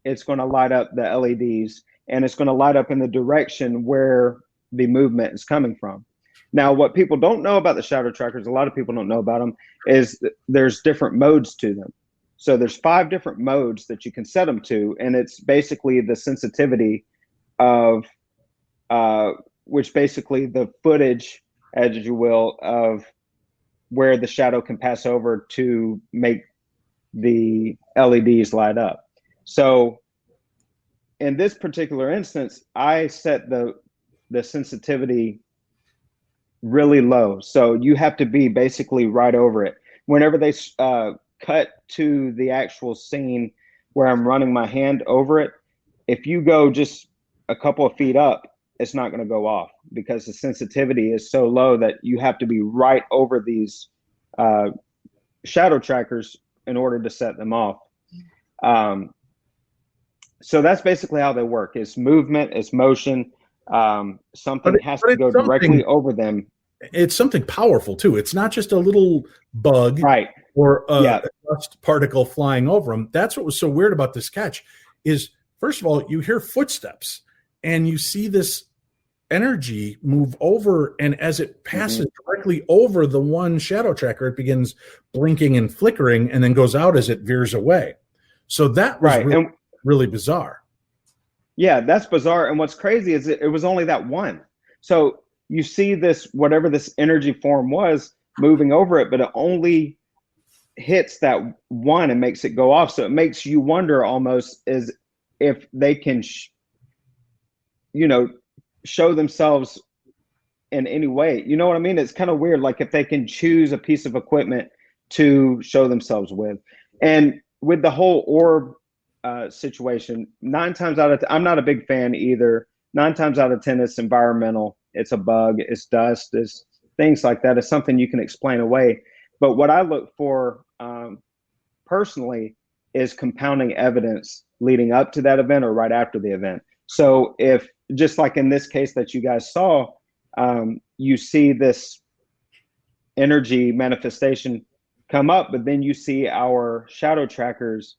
C: it's going to light up the LEDs, and it's going to light up in the direction where the movement is coming from. Now, what people don't know about the shadow trackers, a lot of people don't know about them, is there's different modes to them. So there's 5 different modes that you can set them to, and it's basically the sensitivity of, which basically the footage, as you will, of where the shadow can pass over to make the LEDs light up. So in this particular instance, I set the sensitivity really low. So you have to be basically right over it. Whenever they cut to the actual scene where I'm running my hand over it, if you go just a couple of feet up, it's not going to go off because the sensitivity is so low that you have to be right over these shadow trackers in order to set them off. So that's basically how they work. It's movement, it's motion. Something has to go directly over them.
A: It's something powerful too. It's not just a little bug,
C: right,
A: or a dust particle flying over them. That's what was so weird about this sketch is, first of all, you hear footsteps and you see this energy move over, and as it passes directly over the one shadow tracker, it begins blinking and flickering and then goes out as it veers away. So that was really bizarre.
C: Yeah, that's bizarre. And what's crazy is it was only that one. So you see this, whatever this energy form was, moving over it, but it only hits that one and makes it go off. So it makes you wonder almost as if they can, show themselves in any way. You know what I mean? It's kind of weird. Like if they can choose a piece of equipment to show themselves with. And with the whole orb situation, 9 times out of 10, I'm not a big fan either. 9 times out of 10, it's environmental. It's a bug. It's dust. It's things like that. It's something you can explain away. But what I look for personally is compounding evidence leading up to that event or right after the event. So if, just like in this case that you guys saw, you see this energy manifestation come up, but then you see our shadow trackers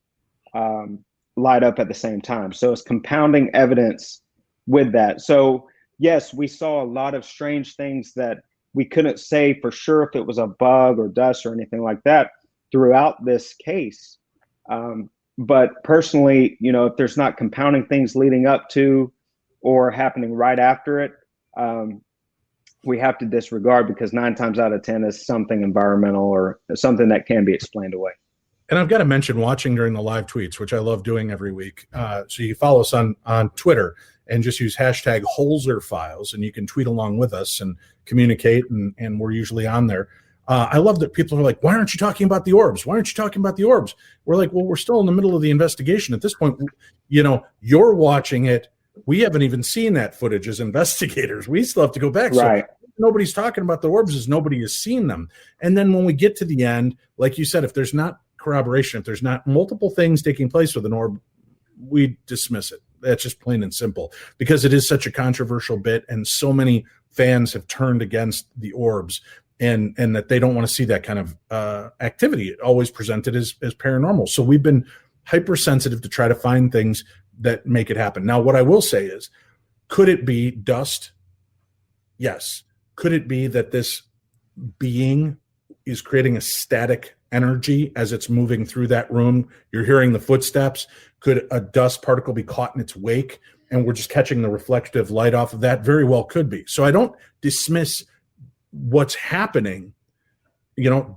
C: light up at the same time. So it's compounding evidence with that. So yes, we saw a lot of strange things that we couldn't say for sure if it was a bug or dust or anything like that throughout this case. But personally, if there's not compounding things leading up to or happening right after it, we have to disregard, because 9 times out of 10 is something environmental or something that can be explained away.
A: And I've got to mention watching during the live tweets, which I love doing every week. So you follow us on Twitter and just use hashtag Holzer Files, and you can tweet along with us and communicate, and we're usually on there. I love that people are like, why aren't you talking about the orbs? Why aren't you talking about the orbs? We're like, well, we're still in the middle of the investigation. At this point, you're watching it. We haven't even seen that footage as investigators. We still have to go back.
C: Right.
A: So nobody's talking about the orbs as nobody has seen them. And then when we get to the end, like you said, if there's not corroboration, if there's not multiple things taking place with an orb, we dismiss it. That's just plain and simple, because it is such a controversial bit, and so many fans have turned against the orbs, and that they don't want to see that kind of activity. It always presented as paranormal. So we've been hypersensitive to try to find things that make it happen. Now, what I will say is, could it be dust? Yes. Could it be that this being is creating a static energy as it's moving through that room? You're hearing the footsteps. Could a dust particle be caught in its wake, and we're just catching the reflective light off of that? Very well could be. So I don't dismiss what's happening.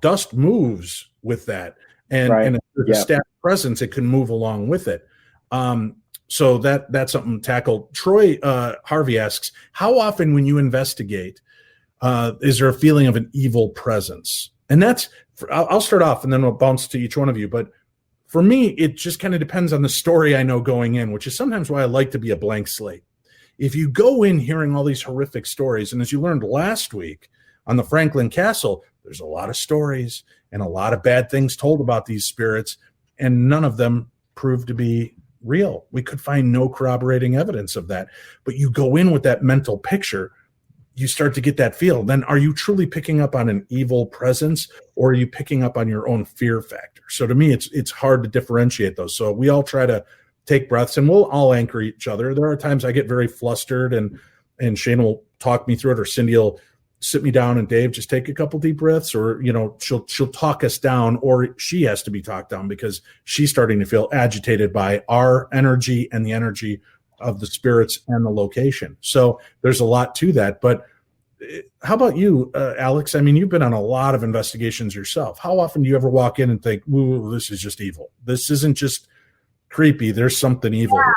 A: Dust moves with that. And,
C: right.
A: and if there's a static presence, it can move along with it. So that's something to tackle. Troy Harvey asks, how often when you investigate, is there a feeling of an evil presence? And I'll start off and then we'll bounce to each one of you. But for me, it just kind of depends on the story I know going in, which is sometimes why I like to be a blank slate. If you go in hearing all these horrific stories, and as you learned last week on the Franklin Castle, there's a lot of stories and a lot of bad things told about these spirits, and none of them proved to be real. We could find no corroborating evidence of that. But you go in with that mental picture, you start to get that feel. Then are you truly picking up on an evil presence, or are you picking up on your own fear factor? So to me, it's hard to differentiate those. So we all try to take breaths, and we'll all anchor each other. There are times I get very flustered, and Shane will talk me through it, or Cindy will sit me down and, Dave, just take a couple deep breaths, or she'll talk us down, or she has to be talked down because she's starting to feel agitated by our energy and the energy of the spirits and the location. So there's a lot to that. But how about you, Alex? I mean, you've been on a lot of investigations yourself. How often do you ever walk in and think, ooh, this is just evil? This isn't just creepy. There's something evil.
B: Yeah.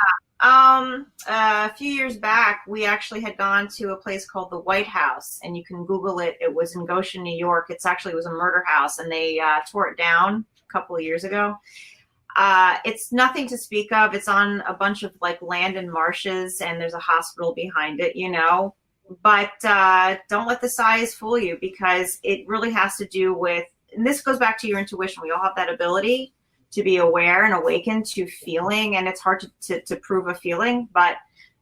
B: A few years back, we actually had gone to a place called the White House, and you can Google it. It was in Goshen, New York. It was a murder house, and they tore it down a couple of years ago. It's nothing to speak of. It's on a bunch of land and marshes, and there's a hospital behind it, but don't let the size fool you, because it really has to do with, and this goes back to your intuition. We all have that ability to be aware and awakened to feeling, and it's hard to prove a feeling, but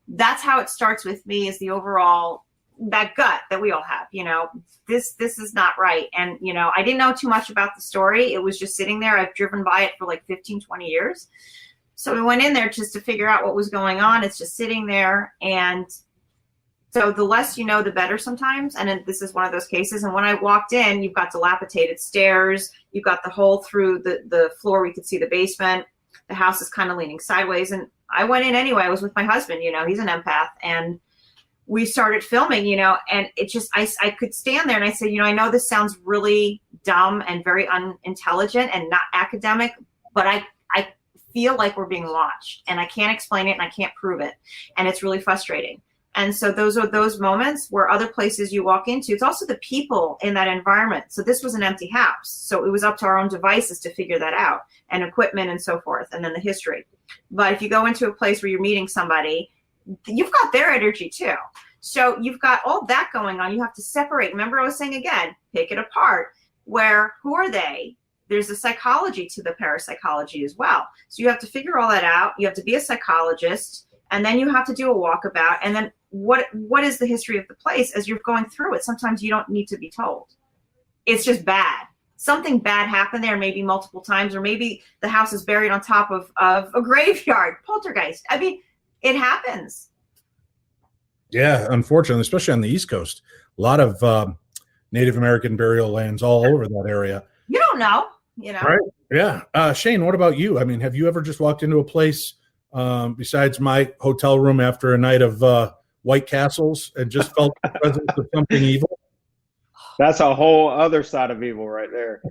B: that's how it starts with me, is the overall, that gut that we all have, this is not right. And, I didn't know too much about the story. It was just sitting there. I've driven by it for 15, 20 years. So we went in there just to figure out what was going on. It's just sitting there. And so the less you know, the better sometimes. And this is one of those cases. And when I walked in, you've got dilapidated stairs. You've got the hole through the floor where you could see the basement. The house is kind of leaning sideways. And I went in anyway. I was with my husband, he's an empath. And we started filming, and it just, I could stand there and I said, I know this sounds really dumb and very unintelligent and not academic, but I feel like we're being watched, and I can't explain it and I can't prove it. And it's really frustrating. And so those are those moments where other places you walk into, it's also the people in that environment. So this was an empty house. So it was up to our own devices to figure that out, and equipment and so forth, and then the history. But if you go into a place where you're meeting somebody, you've got their energy too. So you've got all that going on. You have to separate. Remember, I was saying again, pick it apart. Who are they? There's a psychology to the parapsychology as well. So you have to figure all that out. You have to be a psychologist, and then you have to do a walkabout. And then what is the history of the place as you're going through it? Sometimes you don't need to be told. It's just bad. Something bad happened there, maybe multiple times, or maybe the house is buried on top of a graveyard. Poltergeist. I mean, it happens.
A: Yeah, unfortunately, especially on the East Coast, a lot of Native American burial lands all over that area.
B: You don't know,
A: Right. Yeah. Shane, what about you? I mean, have you ever just walked into a place besides my hotel room after a night of White Castles and just felt the presence of something evil?
C: That's a whole other side of evil right there.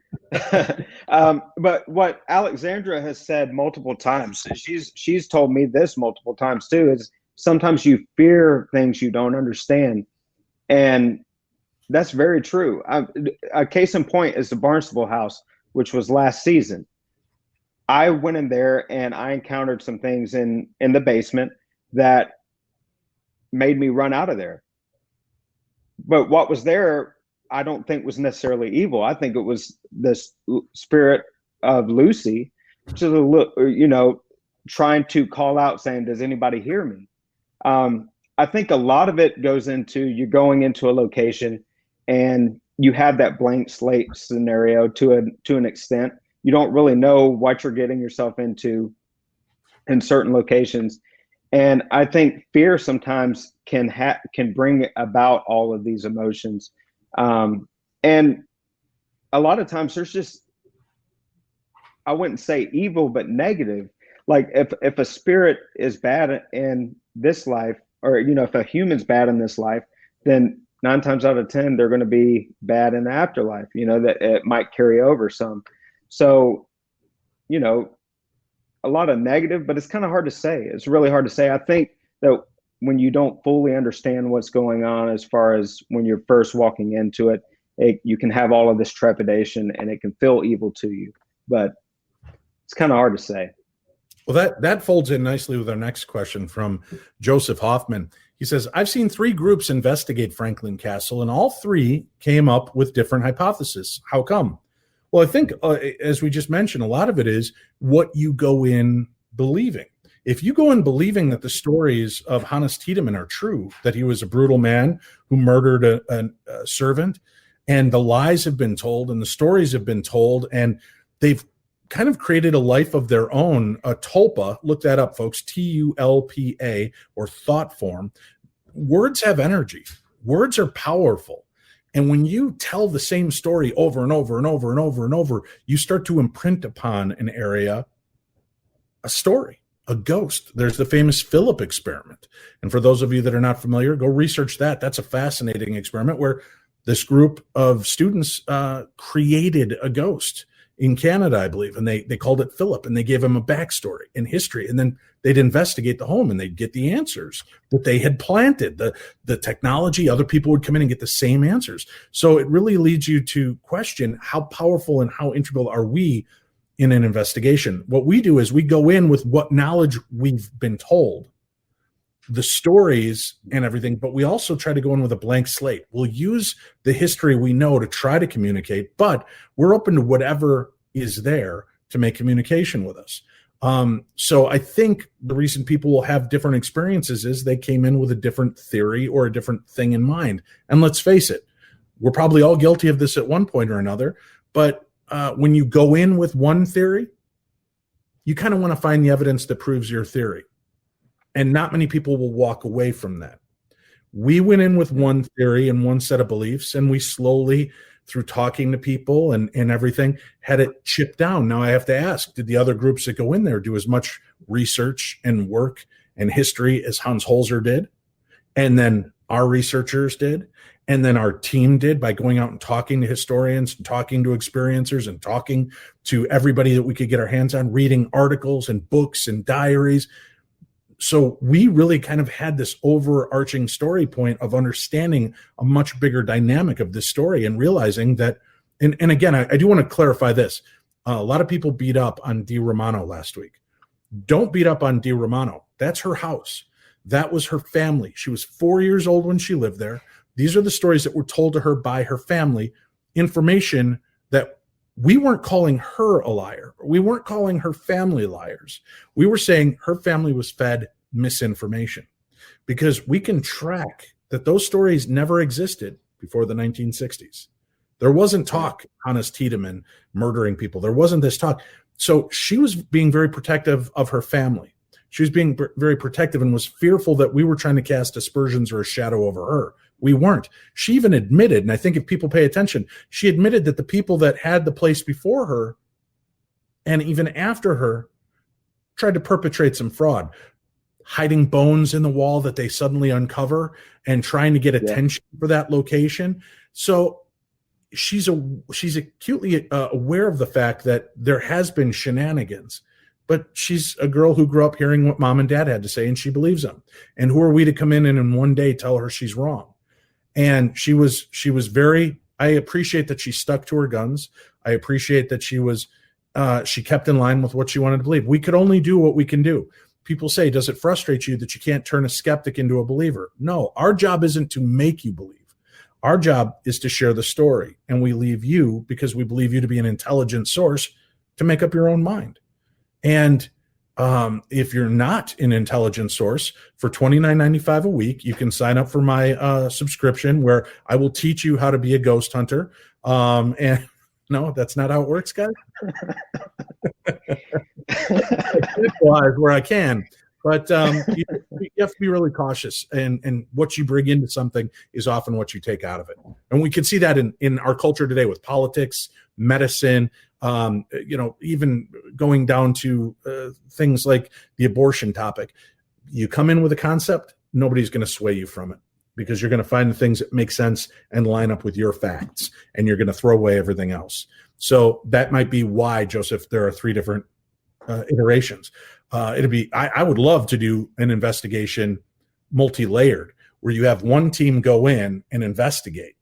C: But what Alexandra has said multiple times, she's told me this multiple times too, is sometimes you fear things you don't understand. And that's very true. A case in point is the Barnstable house, which was last season. I went in there and I encountered some things in the basement that made me run out of there. But what was there, I don't think was necessarily evil. I think it was the spirit of Lucy, trying to call out saying, does anybody hear me? I think a lot of it goes into you going into a location and you have that blank slate scenario to an extent. You don't really know what you're getting yourself into in certain locations. And I think fear sometimes can bring about all of these emotions. And a lot of times there's just, I wouldn't say evil, but negative. Like if a spirit is bad in this life, or, if a human's bad in this life, then 9 times out of 10, they're going to be bad in the afterlife, that it might carry over some. So, a lot of negative, but it's kind of hard to say. It's really hard to say. I think that when you don't fully understand what's going on, as far as when you're first walking into it, you can have all of this trepidation and it can feel evil to you, but it's kind of hard to say.
A: Well, that folds in nicely with our next question from Joseph Hoffman. He says, I've seen 3 groups investigate Franklin Castle, and all 3 came up with different hypotheses. How come? Well, I think, as we just mentioned, a lot of it is what you go in believing. If you go in believing that the stories of Hannes Tiedemann are true, that he was a brutal man who murdered a servant, and the lies have been told and the stories have been told, and they've kind of created a life of their own, a tulpa, look that up, folks, TULPA, or thought form. Words have energy. Words are powerful. And when you tell the same story over and over and over and over and over, you start to imprint upon an area a story, a ghost. There's the famous Philip experiment. And for those of you that are not familiar, go research that. That's a fascinating experiment where this group of students created a ghost in Canada, I believe, and they called it Philip, and they gave him a backstory and history, and then they'd investigate the home and they'd get the answers that they had planted, the technology. Other people would come in and get the same answers. So it really leads you to question how powerful and how integral are we in an investigation. What we do is we go in with what knowledge we've been told, the stories and everything, but we also try to go in with a blank slate. We'll use the history we know to try to communicate, but we're open to whatever is there to make communication with us. So I think the reason people will have different experiences is they came in with a different theory or a different thing in mind. And let's face it, we're probably all guilty of this at one point or another, but when you go in with one theory, you kind of want to find the evidence that proves your theory. And not many people will walk away from that. We went in with one theory and one set of beliefs, and we slowly, through talking to people and everything, had it chipped down. Now I have to ask, did the other groups that go in there do as much research and work and history as Hans Holzer did? And then our researchers did? And then our team did by going out and talking to historians and talking to experiencers and talking to everybody that we could get our hands on, reading articles and books and diaries. So we really kind of had this overarching story point of understanding a much bigger dynamic of this story and realizing that, and again, I do want to clarify this. A lot of people beat up on Di Romano last week. Don't beat up on Di Romano. That's her house. That was her family. She was 4 years old when she lived there. These are the stories that were told to her by her family, information that we weren't calling her a liar. We weren't calling her family liars. We were saying her family was fed misinformation because we can track that those stories never existed before the 1960s. There wasn't talk, Hannes Tiedemann murdering people. There wasn't this talk. So she was being very protective of her family. She was being very protective and was fearful that we were trying to cast aspersions or a shadow over her. We weren't. She even admitted, and I think if people pay attention, she admitted that the people that had the place before her and even after her, tried to perpetrate some fraud, hiding bones in the wall that they suddenly uncover and trying to get attention for that location. So she's acutely aware of the fact that there has been shenanigans, but she's a girl who grew up hearing what mom and dad had to say, and she believes them. And who are we to come in and in one day tell her she's wrong? And she was very, I appreciate that she stuck to her guns. I appreciate that she kept in line with what she wanted to believe. We could only do what we can do. People say, does it frustrate you that you can't turn a skeptic into a believer? No, our job isn't to make you believe. Our job is to share the story, and we leave you, because we believe you to be an intelligent source, to make up your own mind. And if you're not an intelligent source, for $29.95 a week, you can sign up for my subscription, where I will teach you how to be a ghost hunter. And no, that's not how it works, guys. Where I can, but you have to be really cautious, and what you bring into something is often what you take out of it. And we can see that in our culture today with politics, medicine, even going down to things like the abortion topic. You come in with a concept, nobody's going to sway you from it, because you're going to find the things that make sense and line up with your facts, and you're going to throw away everything else. So that might be why, Joseph, there are 3 different iterations. I would love to do an investigation multi-layered, where you have one team go in and investigate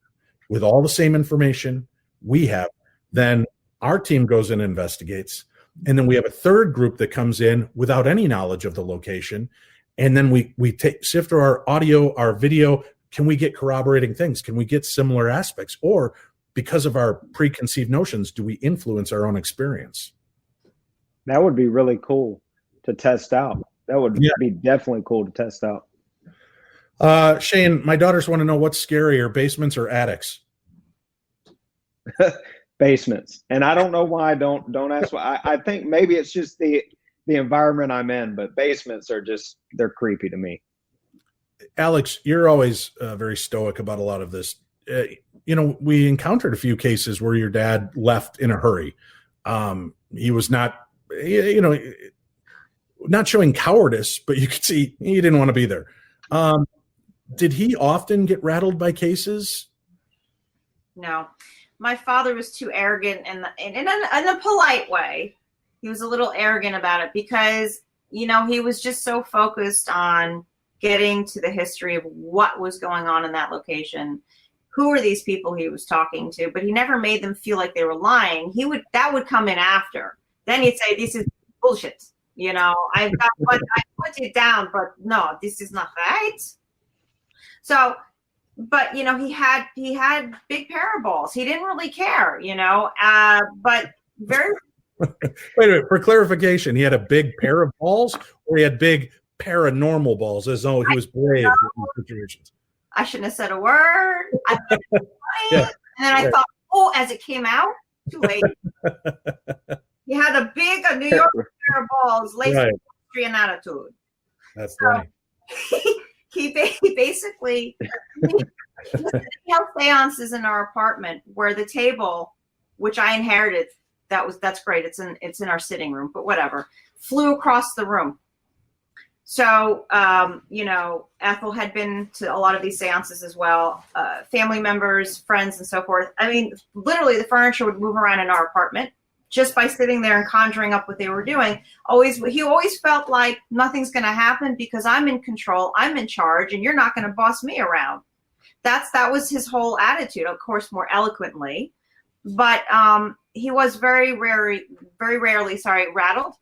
A: with all the same information we have. Then our team goes in and investigates. And then we have a third group that comes in without any knowledge of the location. And then we sift through our audio, our video. Can we get corroborating things? Can we get similar aspects? Or because of our preconceived notions, do we influence our own experience?
C: That would be really cool to test out. That would be definitely cool to test out.
A: Shane, my daughters want to know what's scarier, basements or attics?
C: Basements. And I don't know why. Don't ask why. I think maybe it's just the environment I'm in, but basements are they're creepy to me.
A: Alex, you're always very stoic about a lot of this. We encountered a few cases where your dad left in a hurry. He was not, not showing cowardice, but you could see he didn't want to be there. Did he often get rattled by cases?
B: No, my father was too arrogant, and in a polite way. He was a little arrogant about it, because, he was just so focused on getting to the history of what was going on in that location. Who are these people he was talking to? But he never made them feel like they were lying. That would come in after. Then he'd say, this is bullshit. I put it down, but no, this is not right. So, but, he had big parables. He didn't really care, but very.
A: Wait a minute, for clarification, he had a big pair of balls, or he had big paranormal balls, as though he was brave in situations?
B: I shouldn't have said a word. And then I thought, as it came out, too late. He had a New York pair of balls, laced with history and attitude.
A: That's funny.
B: He basically held seances in our apartment, where the table, which I inherited, that's great. It's in our sitting room, but whatever, flew across the room. So, Ethel had been to a lot of these seances as well, family members, friends, and so forth. I mean, literally the furniture would move around in our apartment just by sitting there and conjuring up what they were doing. He always felt like nothing's going to happen because I'm in control, I'm in charge, and you're not going to boss me around. That was his whole attitude, of course, more eloquently, but he was very rarely rattled.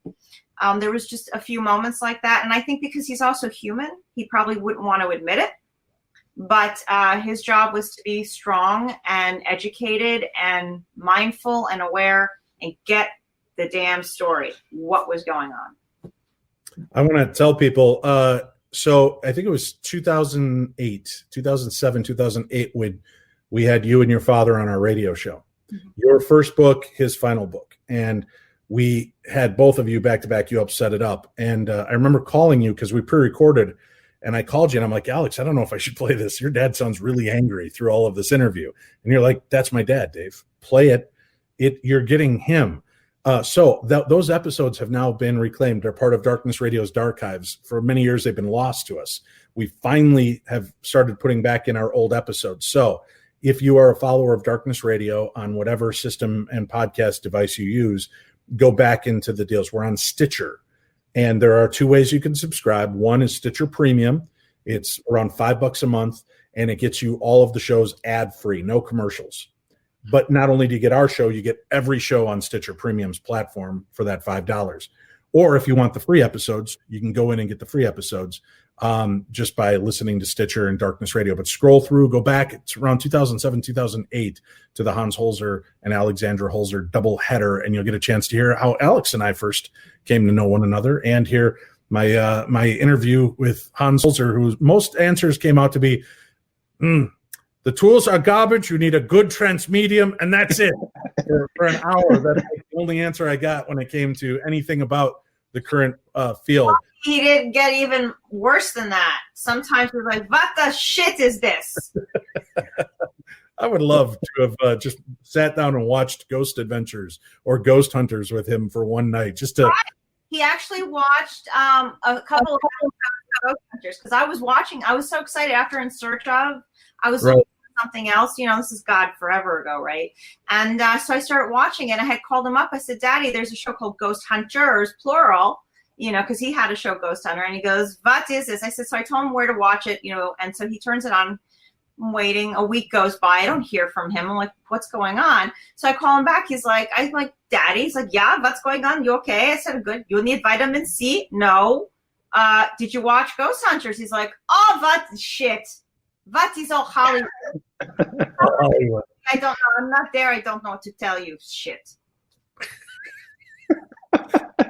B: There was just a few moments like that. And I think because he's also human, he probably wouldn't want to admit it. But his job was to be strong and educated and mindful and aware and get the damn story, what was going on.
A: I want to tell people, so I think it was 2007, 2008, when we had you and your father on our radio show. Mm-hmm. Your first book, his final book. And we had both of you back to back. You helped set it up. And I remember calling you because we pre-recorded, and I called you and I'm like, Alex, I don't know if I should play this. Your dad sounds really angry through all of this interview. And you're like, that's my dad, Dave. Play it. You're getting him. Those episodes have now been reclaimed. They're part of Darkness Radio's archives. For many years, they've been lost to us. We finally have started putting back in our old episodes. So if you are a follower of Darkness Radio on whatever system and podcast device you use, go back into the deals. We're on Stitcher, and there are 2 ways you can subscribe. One is Stitcher Premium. It's around $5 a month, and it gets you all of the shows ad-free, no commercials. But not only do you get our show, you get every show on Stitcher Premium's platform for that $5. Or if you want the free episodes, you can go in and get the free episodes just by listening to Stitcher and Darkness Radio. But scroll through, go back. It's around 2007, 2008 to the Hans Holzer and Alexandra Holzer double header, and you'll get a chance to hear how Alex and I first came to know one another, and hear my interview with Hans Holzer, whose most answers came out to be, the tools are garbage. You need a good transmedium, and that's it. for an hour, that's the only answer I got when it came to anything about the current field.
B: Well, he didn't get even worse than that. Sometimes we're like, what the shit is this?
A: I would love to have just sat down and watched Ghost Adventures or Ghost Hunters with him for one night. Just to.
B: He actually watched a couple of Ghost Hunters because I was watching. I was so excited after In Search Of. I was looking for something else. You know, this is God forever ago, right? And so I started watching it. I had called him up. I said, Daddy, there's a show called Ghost Hunters, plural, you know, because he had a show, Ghost Hunter. And he goes, what is this? I said, so I told him where to watch it, you know, and so he turns it on. I'm waiting. A week goes by. I don't hear from him. I'm like, what's going on? So I call him back. He's like, I'm like, Daddy. He's like, yeah, what's going on? You okay? I said, good. You need vitamin C? No. Did you watch Ghost Hunters? He's like, oh, what shit. What is all Hollywood? I don't know. I'm not there. I don't know what to tell you. Shit.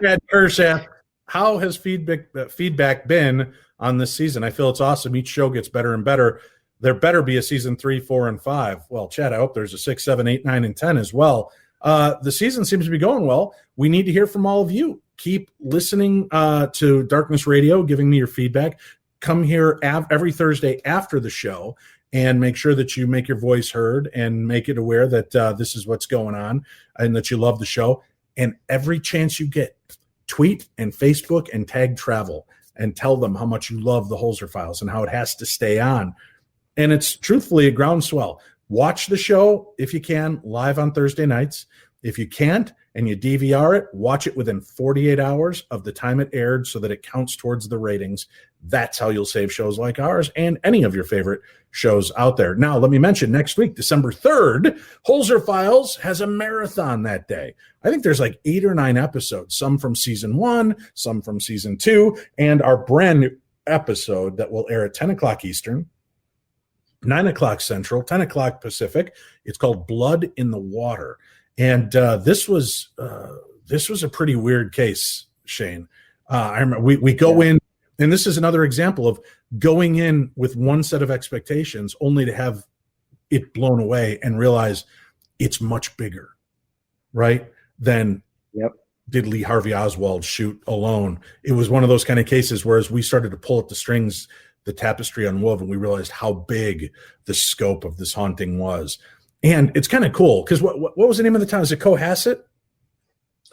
A: Brad Kershaw, how has feedback been on this season? I feel it's awesome. Each show gets better and better. There better be a season 3, 4, and 5. Well, Chad, I hope there's a 6, 7, 8, 9, and 10 as well. The season seems to be going well. We need to hear from all of you. Keep listening to Darkness Radio, giving me your feedback. Come here every Thursday after the show and make sure that you make your voice heard and make it aware that this is what's going on and that you love the show. And every chance you get, tweet and Facebook and tag Travel and tell them how much you love the Holzer Files and how it has to stay on. And it's truthfully a groundswell. Watch the show if you can live on Thursday nights. If you can't and you DVR it, watch it within 48 hours of the time it aired so that it counts towards the ratings. That's how you'll save shows like ours and any of your favorite shows out there. Now, let me mention next week, December 3rd, Holzer Files has a marathon that day. I think there's like 8 or 9 episodes, some from season 1, some from season 2, and our brand new episode that will air at 10 o'clock Eastern, 9 o'clock Central, 10 o'clock Pacific. It's called Blood in the Water. And this was a pretty weird case, Shane. I remember we go in, and this is another example of going in with one set of expectations only to have it blown away and realize it's much bigger, right? Than did Lee Harvey Oswald shoot alone. It was one of those kind of cases where as we started to pull at the strings, the tapestry unwoven, we realized how big the scope of this haunting was. And it's kind of cool because what was the name of the town? Is it Cohasset?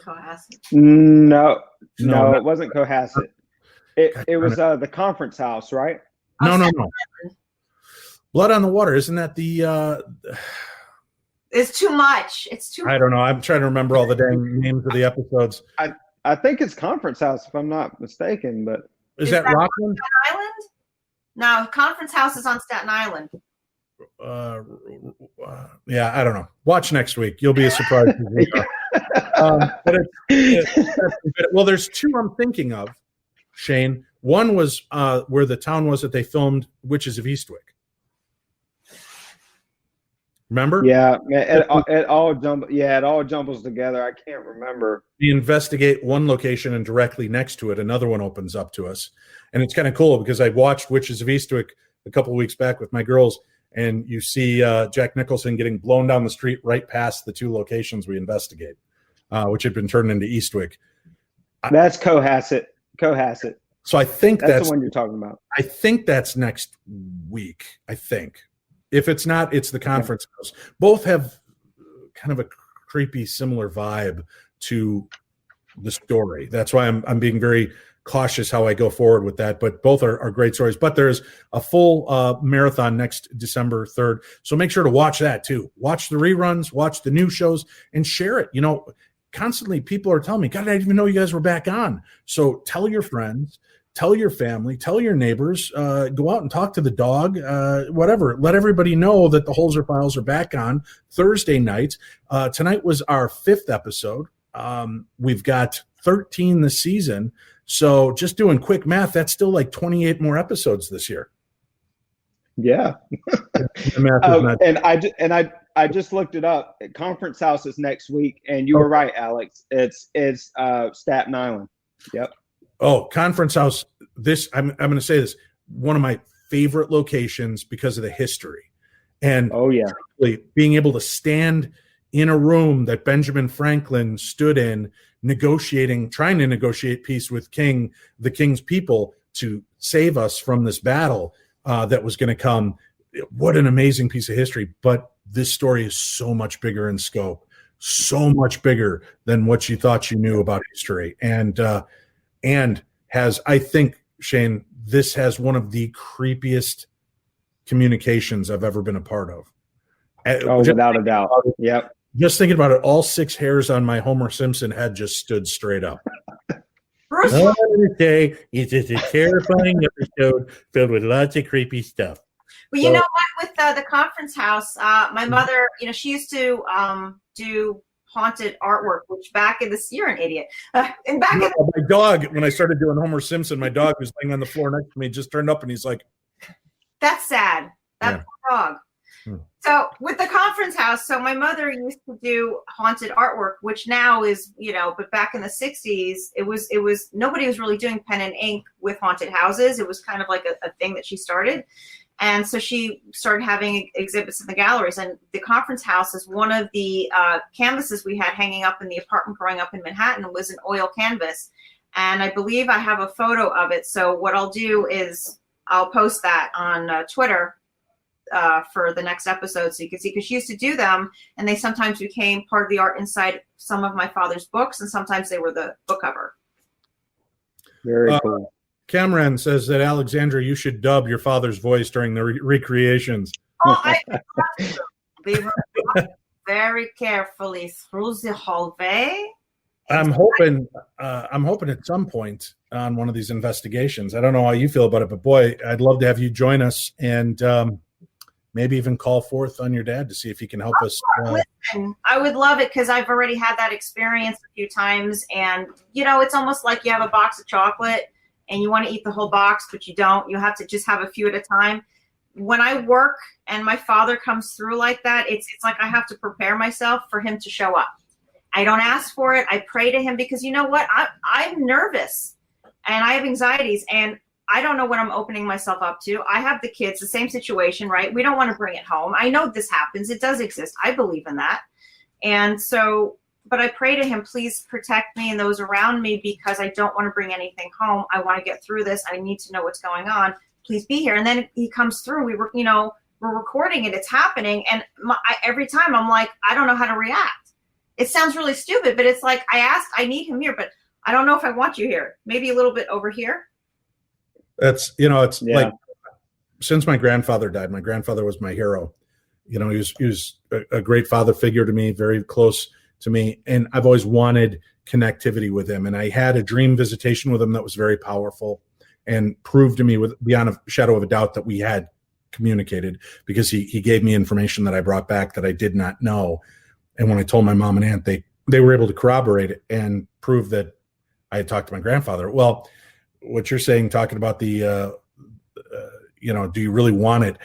B: Cohasset.
C: No, it wasn't Cohasset. It was the conference house, right?
A: No. Blood on the Water. Isn't that the?
B: It's too much. It's too.
A: I don't know. I'm trying to remember all the dang names of the episodes.
C: I think it's Conference House, if I'm not mistaken. But
A: is that Rockland?
B: Staten Island? No, Conference House is on Staten Island.
A: Yeah, I don't know. Watch next week. You'll be as surprised as we are. Well, there's 2 I'm thinking of, Shane. One was where the town was that they filmed Witches of Eastwick. Remember?
C: Yeah, it all jumbles together. I can't remember.
A: We investigate one location, and directly next to it, another one opens up to us, and it's kind of cool because I watched Witches of Eastwick a couple of weeks back with my girls, and you see Jack Nicholson getting blown down the street right past the 2 locations we investigate, which had been turned into Eastwick.
C: That's Cohasset.
A: So I think that's
C: the one you're talking about.
A: I think that's next week. I think. If it's not, it's the conference house. Both have kind of a creepy, similar vibe to the story. That's why I'm being very cautious how I go forward with that, but both are great stories. But there's a full marathon next December 3rd. So make sure to watch that too. Watch the reruns, watch the new shows, and share it. You know, constantly people are telling me, God, I didn't even know you guys were back on. So tell your friends, tell your family, tell your neighbors, go out and talk to the dog, whatever. Let everybody know that the Holzer Files are back on Thursday night. Tonight was our 5th episode. We've got 13 this season. So just doing quick math, that's still like 28 more episodes this year.
C: Yeah. And I just looked it up. Conference House is next week, and you were right, Alex. It's Staten Island. Yep.
A: Oh, Conference House. I'm going to say this, one of my favorite locations because of the history. And being able to stand in a room that Benjamin Franklin stood in, trying to negotiate peace with the king's people to save us from this battle that was going to come. What an amazing piece of history. But this story is so much bigger in scope, so much bigger than what you thought you knew about history. And has, I think, Shane, this has one of the creepiest communications I've ever been a part of.
C: Without a doubt. Yep.
A: Just thinking about it, all 6 hairs on my Homer Simpson head just stood straight up. Say it's just a terrifying episode filled with lots of creepy stuff.
B: Well, you know what? With the Conference House, my mother, she used to do haunted artwork, which back in this, you're an idiot. My
A: dog, when I started doing Homer Simpson, my dog was laying on the floor next to me, just turned up and he's like,
B: that's sad. That poor dog. So with the Conference House, so my mother used to do haunted artwork, which now is, but back in the 60s, it was nobody was really doing pen and ink with haunted houses. It was kind of like a thing that she started. And so she started having exhibits in the galleries, and the Conference House is one of the canvases we had hanging up in the apartment growing up in Manhattan. It was an oil canvas. And I believe I have a photo of it. So what I'll do is I'll post that on Twitter for the next episode, so you can see, because she used to do them, and they sometimes became part of the art inside some of my father's books, and sometimes they were the book cover.
C: Very cool.
A: Cameron says that, Alexandra, you should dub your father's voice during the recreations.
B: We were very carefully through the hallway.
A: I'm hoping at some point on one of these investigations. I don't know how you feel about it, but boy, I'd love to have you join us and maybe even call forth on your dad to see if he can help us.
B: Listen, I would love it, because I've already had that experience a few times. And, it's almost like you have a box of chocolate and you want to eat the whole box, but you don't. You have to just have a few at a time. When I work and my father comes through like that, it's like I have to prepare myself for him to show up. I don't ask for it. I pray to him, because you know what? I'm nervous and I have anxieties, and I don't know what I'm opening myself up to. I have the kids, the same situation, right? We don't want to bring it home. I know this happens. It does exist. I believe in that. And so, but I pray to him, please protect me and those around me, because I don't want to bring anything home. I want to get through this. I need to know what's going on. Please be here. And then he comes through. We're recording it. It's happening. And every time I'm like, I don't know how to react. It sounds really stupid, but it's like, I need him here, but I don't know if I want you here. Maybe a little bit over here.
A: It's like, since my grandfather died, my grandfather was my hero. He was a great father figure to me, very close to me. And I've always wanted connectivity with him. And I had a dream visitation with him that was very powerful and proved to me beyond a shadow of a doubt that we had communicated, because he gave me information that I brought back that I did not know. And when I told my mom and aunt, they were able to corroborate it and prove that I had talked to my grandfather. Well, what you're saying, talking about the, do you really want it?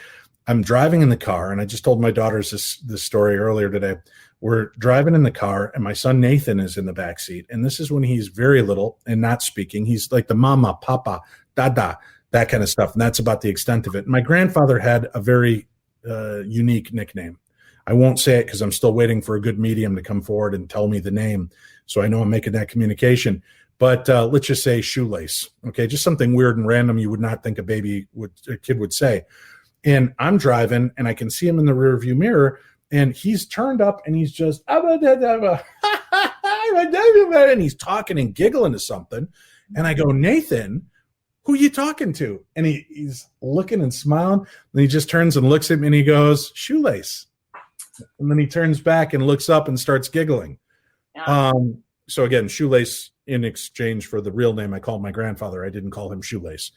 A: I'm driving in the car, and I just told my daughters this story earlier today. We're driving in the car, and my son Nathan is in the back seat. And this is when he's very little and not speaking. He's like the mama, papa, dada, that kind of stuff. And that's about the extent of it. My grandfather had a very unique nickname. I won't say it because I'm still waiting for a good medium to come forward and tell me the name, so I know I'm making that communication. But let's just say shoelace, okay? Just something weird and random you would not think a kid would say. And I'm driving, and I can see him in the rearview mirror, and he's turned up, and he's just and he's talking and giggling to something. And I go, Nathan, who are you talking to? And he's looking and smiling. And he just turns and looks at me and he goes, Shoelace. And then he turns back and looks up and starts giggling. Yeah. So again, Shoelace in exchange for the real name I called my grandfather. I didn't call him Shoelace.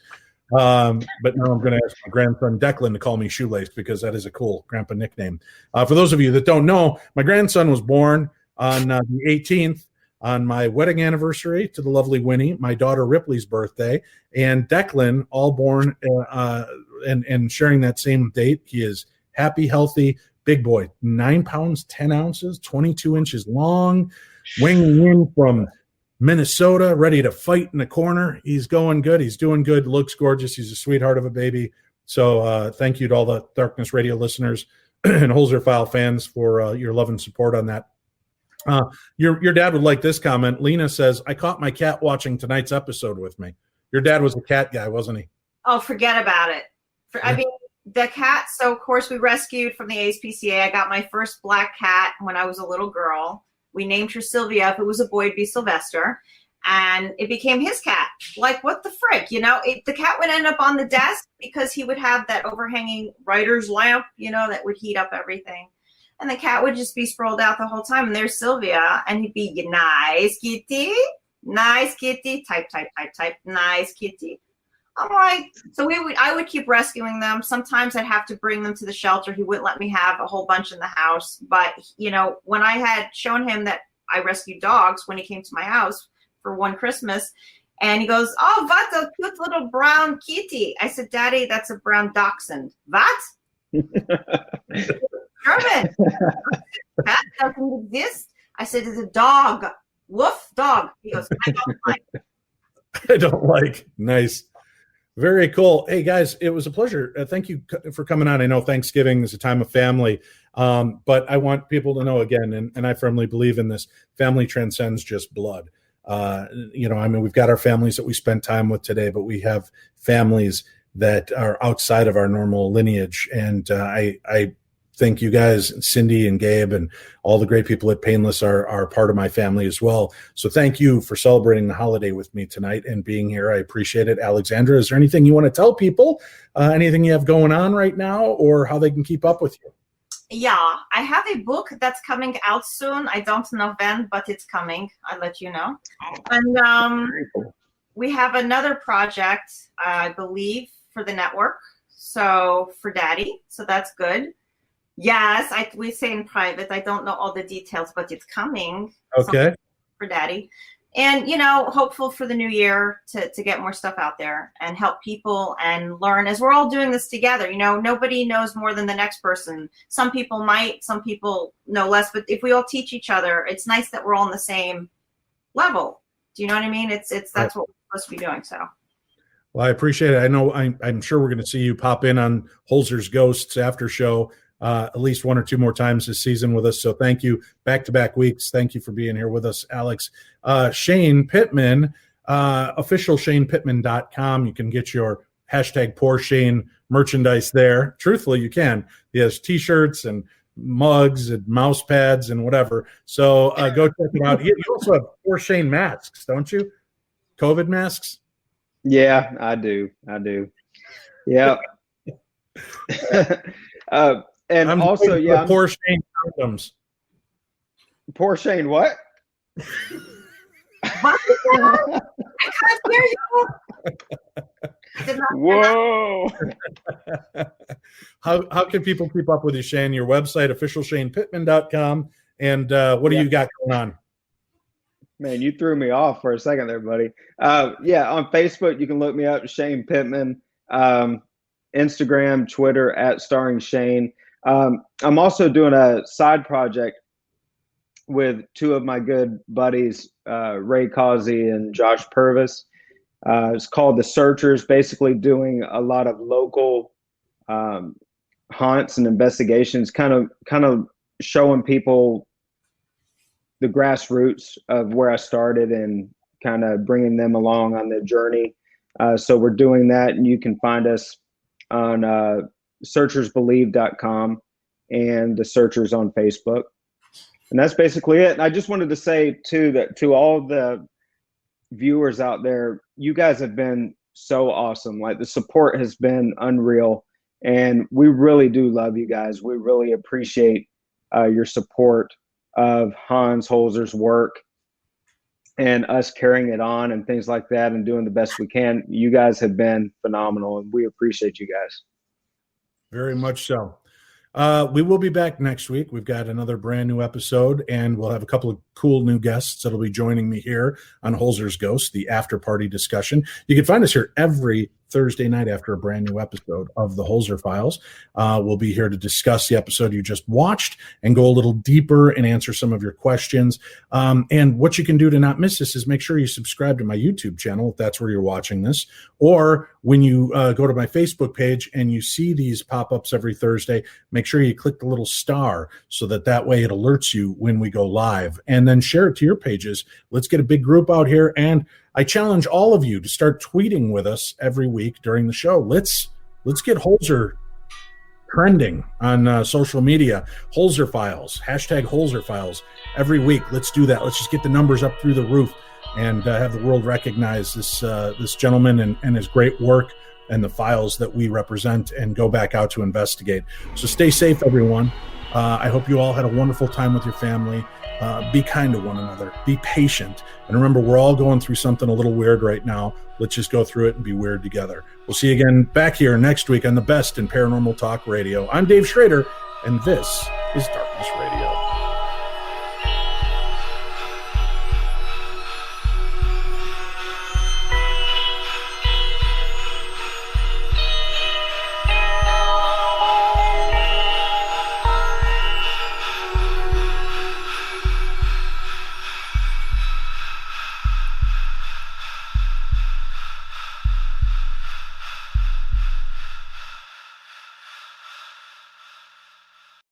A: But now I'm going to ask my grandson Declan to call me Shoelace because that is a cool grandpa nickname. For those of you that don't know, my grandson was born on the 18th on my wedding anniversary to the lovely Winnie, my daughter Ripley's birthday, and Declan, all born and sharing that same date. He is happy, healthy, big boy, 9 pounds, 10 ounces, 22 inches long, winging in from Minnesota, ready to fight in the corner. He's going good. He's doing good. Looks gorgeous. He's a sweetheart of a baby. So thank you to all the Darkness Radio listeners and Holzer File fans for your love and support on that. Your dad would like this comment. Lena says, I caught my cat watching tonight's episode with me. Your dad was a cat guy, wasn't he?
B: Oh, forget about it. I mean, the cat, so of course we rescued from the ASPCA. I got my first black cat when I was a little girl. We named her Sylvia. If it was a boy, it'd be Sylvester. And it became his cat. Like, what the frick? You know, the cat would end up on the desk because he would have that overhanging writer's lamp, you know, that would heat up everything. And the cat would just be sprawled out the whole time. And there's Sylvia. And he'd be, nice kitty, type, nice kitty. I'm like, so I would keep rescuing them. Sometimes I'd have to bring them to the shelter. He wouldn't let me have a whole bunch in the house. But, you know, when I had shown him that I rescued dogs when he came to my house for one Christmas, and he goes, oh, what a cute little brown kitty. I said, Daddy, that's a brown dachshund. What? German. That doesn't exist. I said, it's a dog. Woof, dog. He goes, I don't like.
A: I don't like. Nice. Very cool. Hey, guys, it was a pleasure. Thank you for coming on. I know Thanksgiving is a time of family, but I want people to know again, and I firmly believe in this, family transcends just blood. You know, I mean, we've got our families that we spent time with today, but we have families that are outside of our normal lineage. And I think you guys, Cindy and Gabe and all the great people at Painless are part of my family as well. So thank you for celebrating the holiday with me tonight and being here. I appreciate it. Alexandra, is there anything you want to tell people? Anything you have going on right now or how they can keep up with you?
B: Yeah, I have a book that's coming out soon. I don't know when, but it's coming. I'll let you know. And we have another project, I believe, for the network. So for Daddy. So that's good. Yes, we say in private. I don't know all the details, but it's coming.
A: Okay.
B: For Daddy. And, you know, hopeful for the new year to get more stuff out there and help people and learn as we're all doing this together. You know, nobody knows more than the next person. Some people might, some people know less, but if we all teach each other, it's nice that we're all on the same level. Do you know what I mean? That's what we're supposed to be doing. So.
A: Well, I appreciate it. I know I'm sure we're going to see you pop in on Holzer's Ghosts after show at least one or two more times this season with us. So thank you. Back-to-back weeks. Thank you for being here with us, Alex. Shane Pittman, officialshanepittman.com. You can get your hashtag Poor Shane merchandise there. Truthfully, you can. He has T-shirts and mugs and mouse pads and whatever. So go check it out. You also have Poor Shane masks, don't you? COVID masks?
C: Yeah, I do. Yeah. And
A: I'm
C: also, yeah,
A: Poor Shane condoms.
C: Poor Shane, what?
B: I can't hear you.
C: Whoa.
A: How can people keep up with you, Shane? Your website, officialshanepittman.com. And what do you got going on?
C: Man, you threw me off for a second there, buddy. Yeah, on Facebook, you can look me up, Shane Pittman. Instagram, Twitter, @Starring Shane. I'm also doing a side project with two of my good buddies, Ray Causey and Josh Purvis. It's called The Searchers, basically doing a lot of local haunts and investigations, kind of showing people the grassroots of where I started and kind of bringing them along on their journey. So we're doing that, and you can find us on searchersbelieve.com and The Searchers on Facebook. And that's basically it. And I just wanted to say too, that to all the viewers out there, you guys have been so awesome. Like, the support has been unreal, and we really do love you guys. We really appreciate your support of Hans Holzer's work and us carrying it on and things like that and doing the best we can. You guys have been phenomenal, and we appreciate you guys.
A: Very much so. We will be back next week. We've got another brand new episode, and we'll have a couple of cool new guests that'll be joining me here on Holzer's Ghost, the after party discussion. You can find us here every Thursday night after a brand new episode of the Holzer Files. We'll be here to discuss the episode you just watched and go a little deeper and answer some of your questions. And what you can do to not miss this is make sure you subscribe to my YouTube channel if that's where you're watching this. Or when you go to my Facebook page and you see these pop-ups every Thursday, make sure you click the little star so that way it alerts you when we go live. And then share it to your pages. Let's get a big group out here. And I challenge all of you to start tweeting with us every week during the show. Let's get Holzer trending on social media. Holzer Files, hashtag Holzer Files every week. Let's do that. Let's just get the numbers up through the roof and have the world recognize this gentleman and his great work and the files that we represent, and go back out to investigate. So stay safe, everyone. I hope you all had a wonderful time with your family. Be kind to one another. Be patient. And remember, we're all going through something a little weird right now. Let's just go through it and be weird together. We'll see you again back here next week on the best in paranormal talk radio. I'm Dave Schrader, and this is Darkness Radio.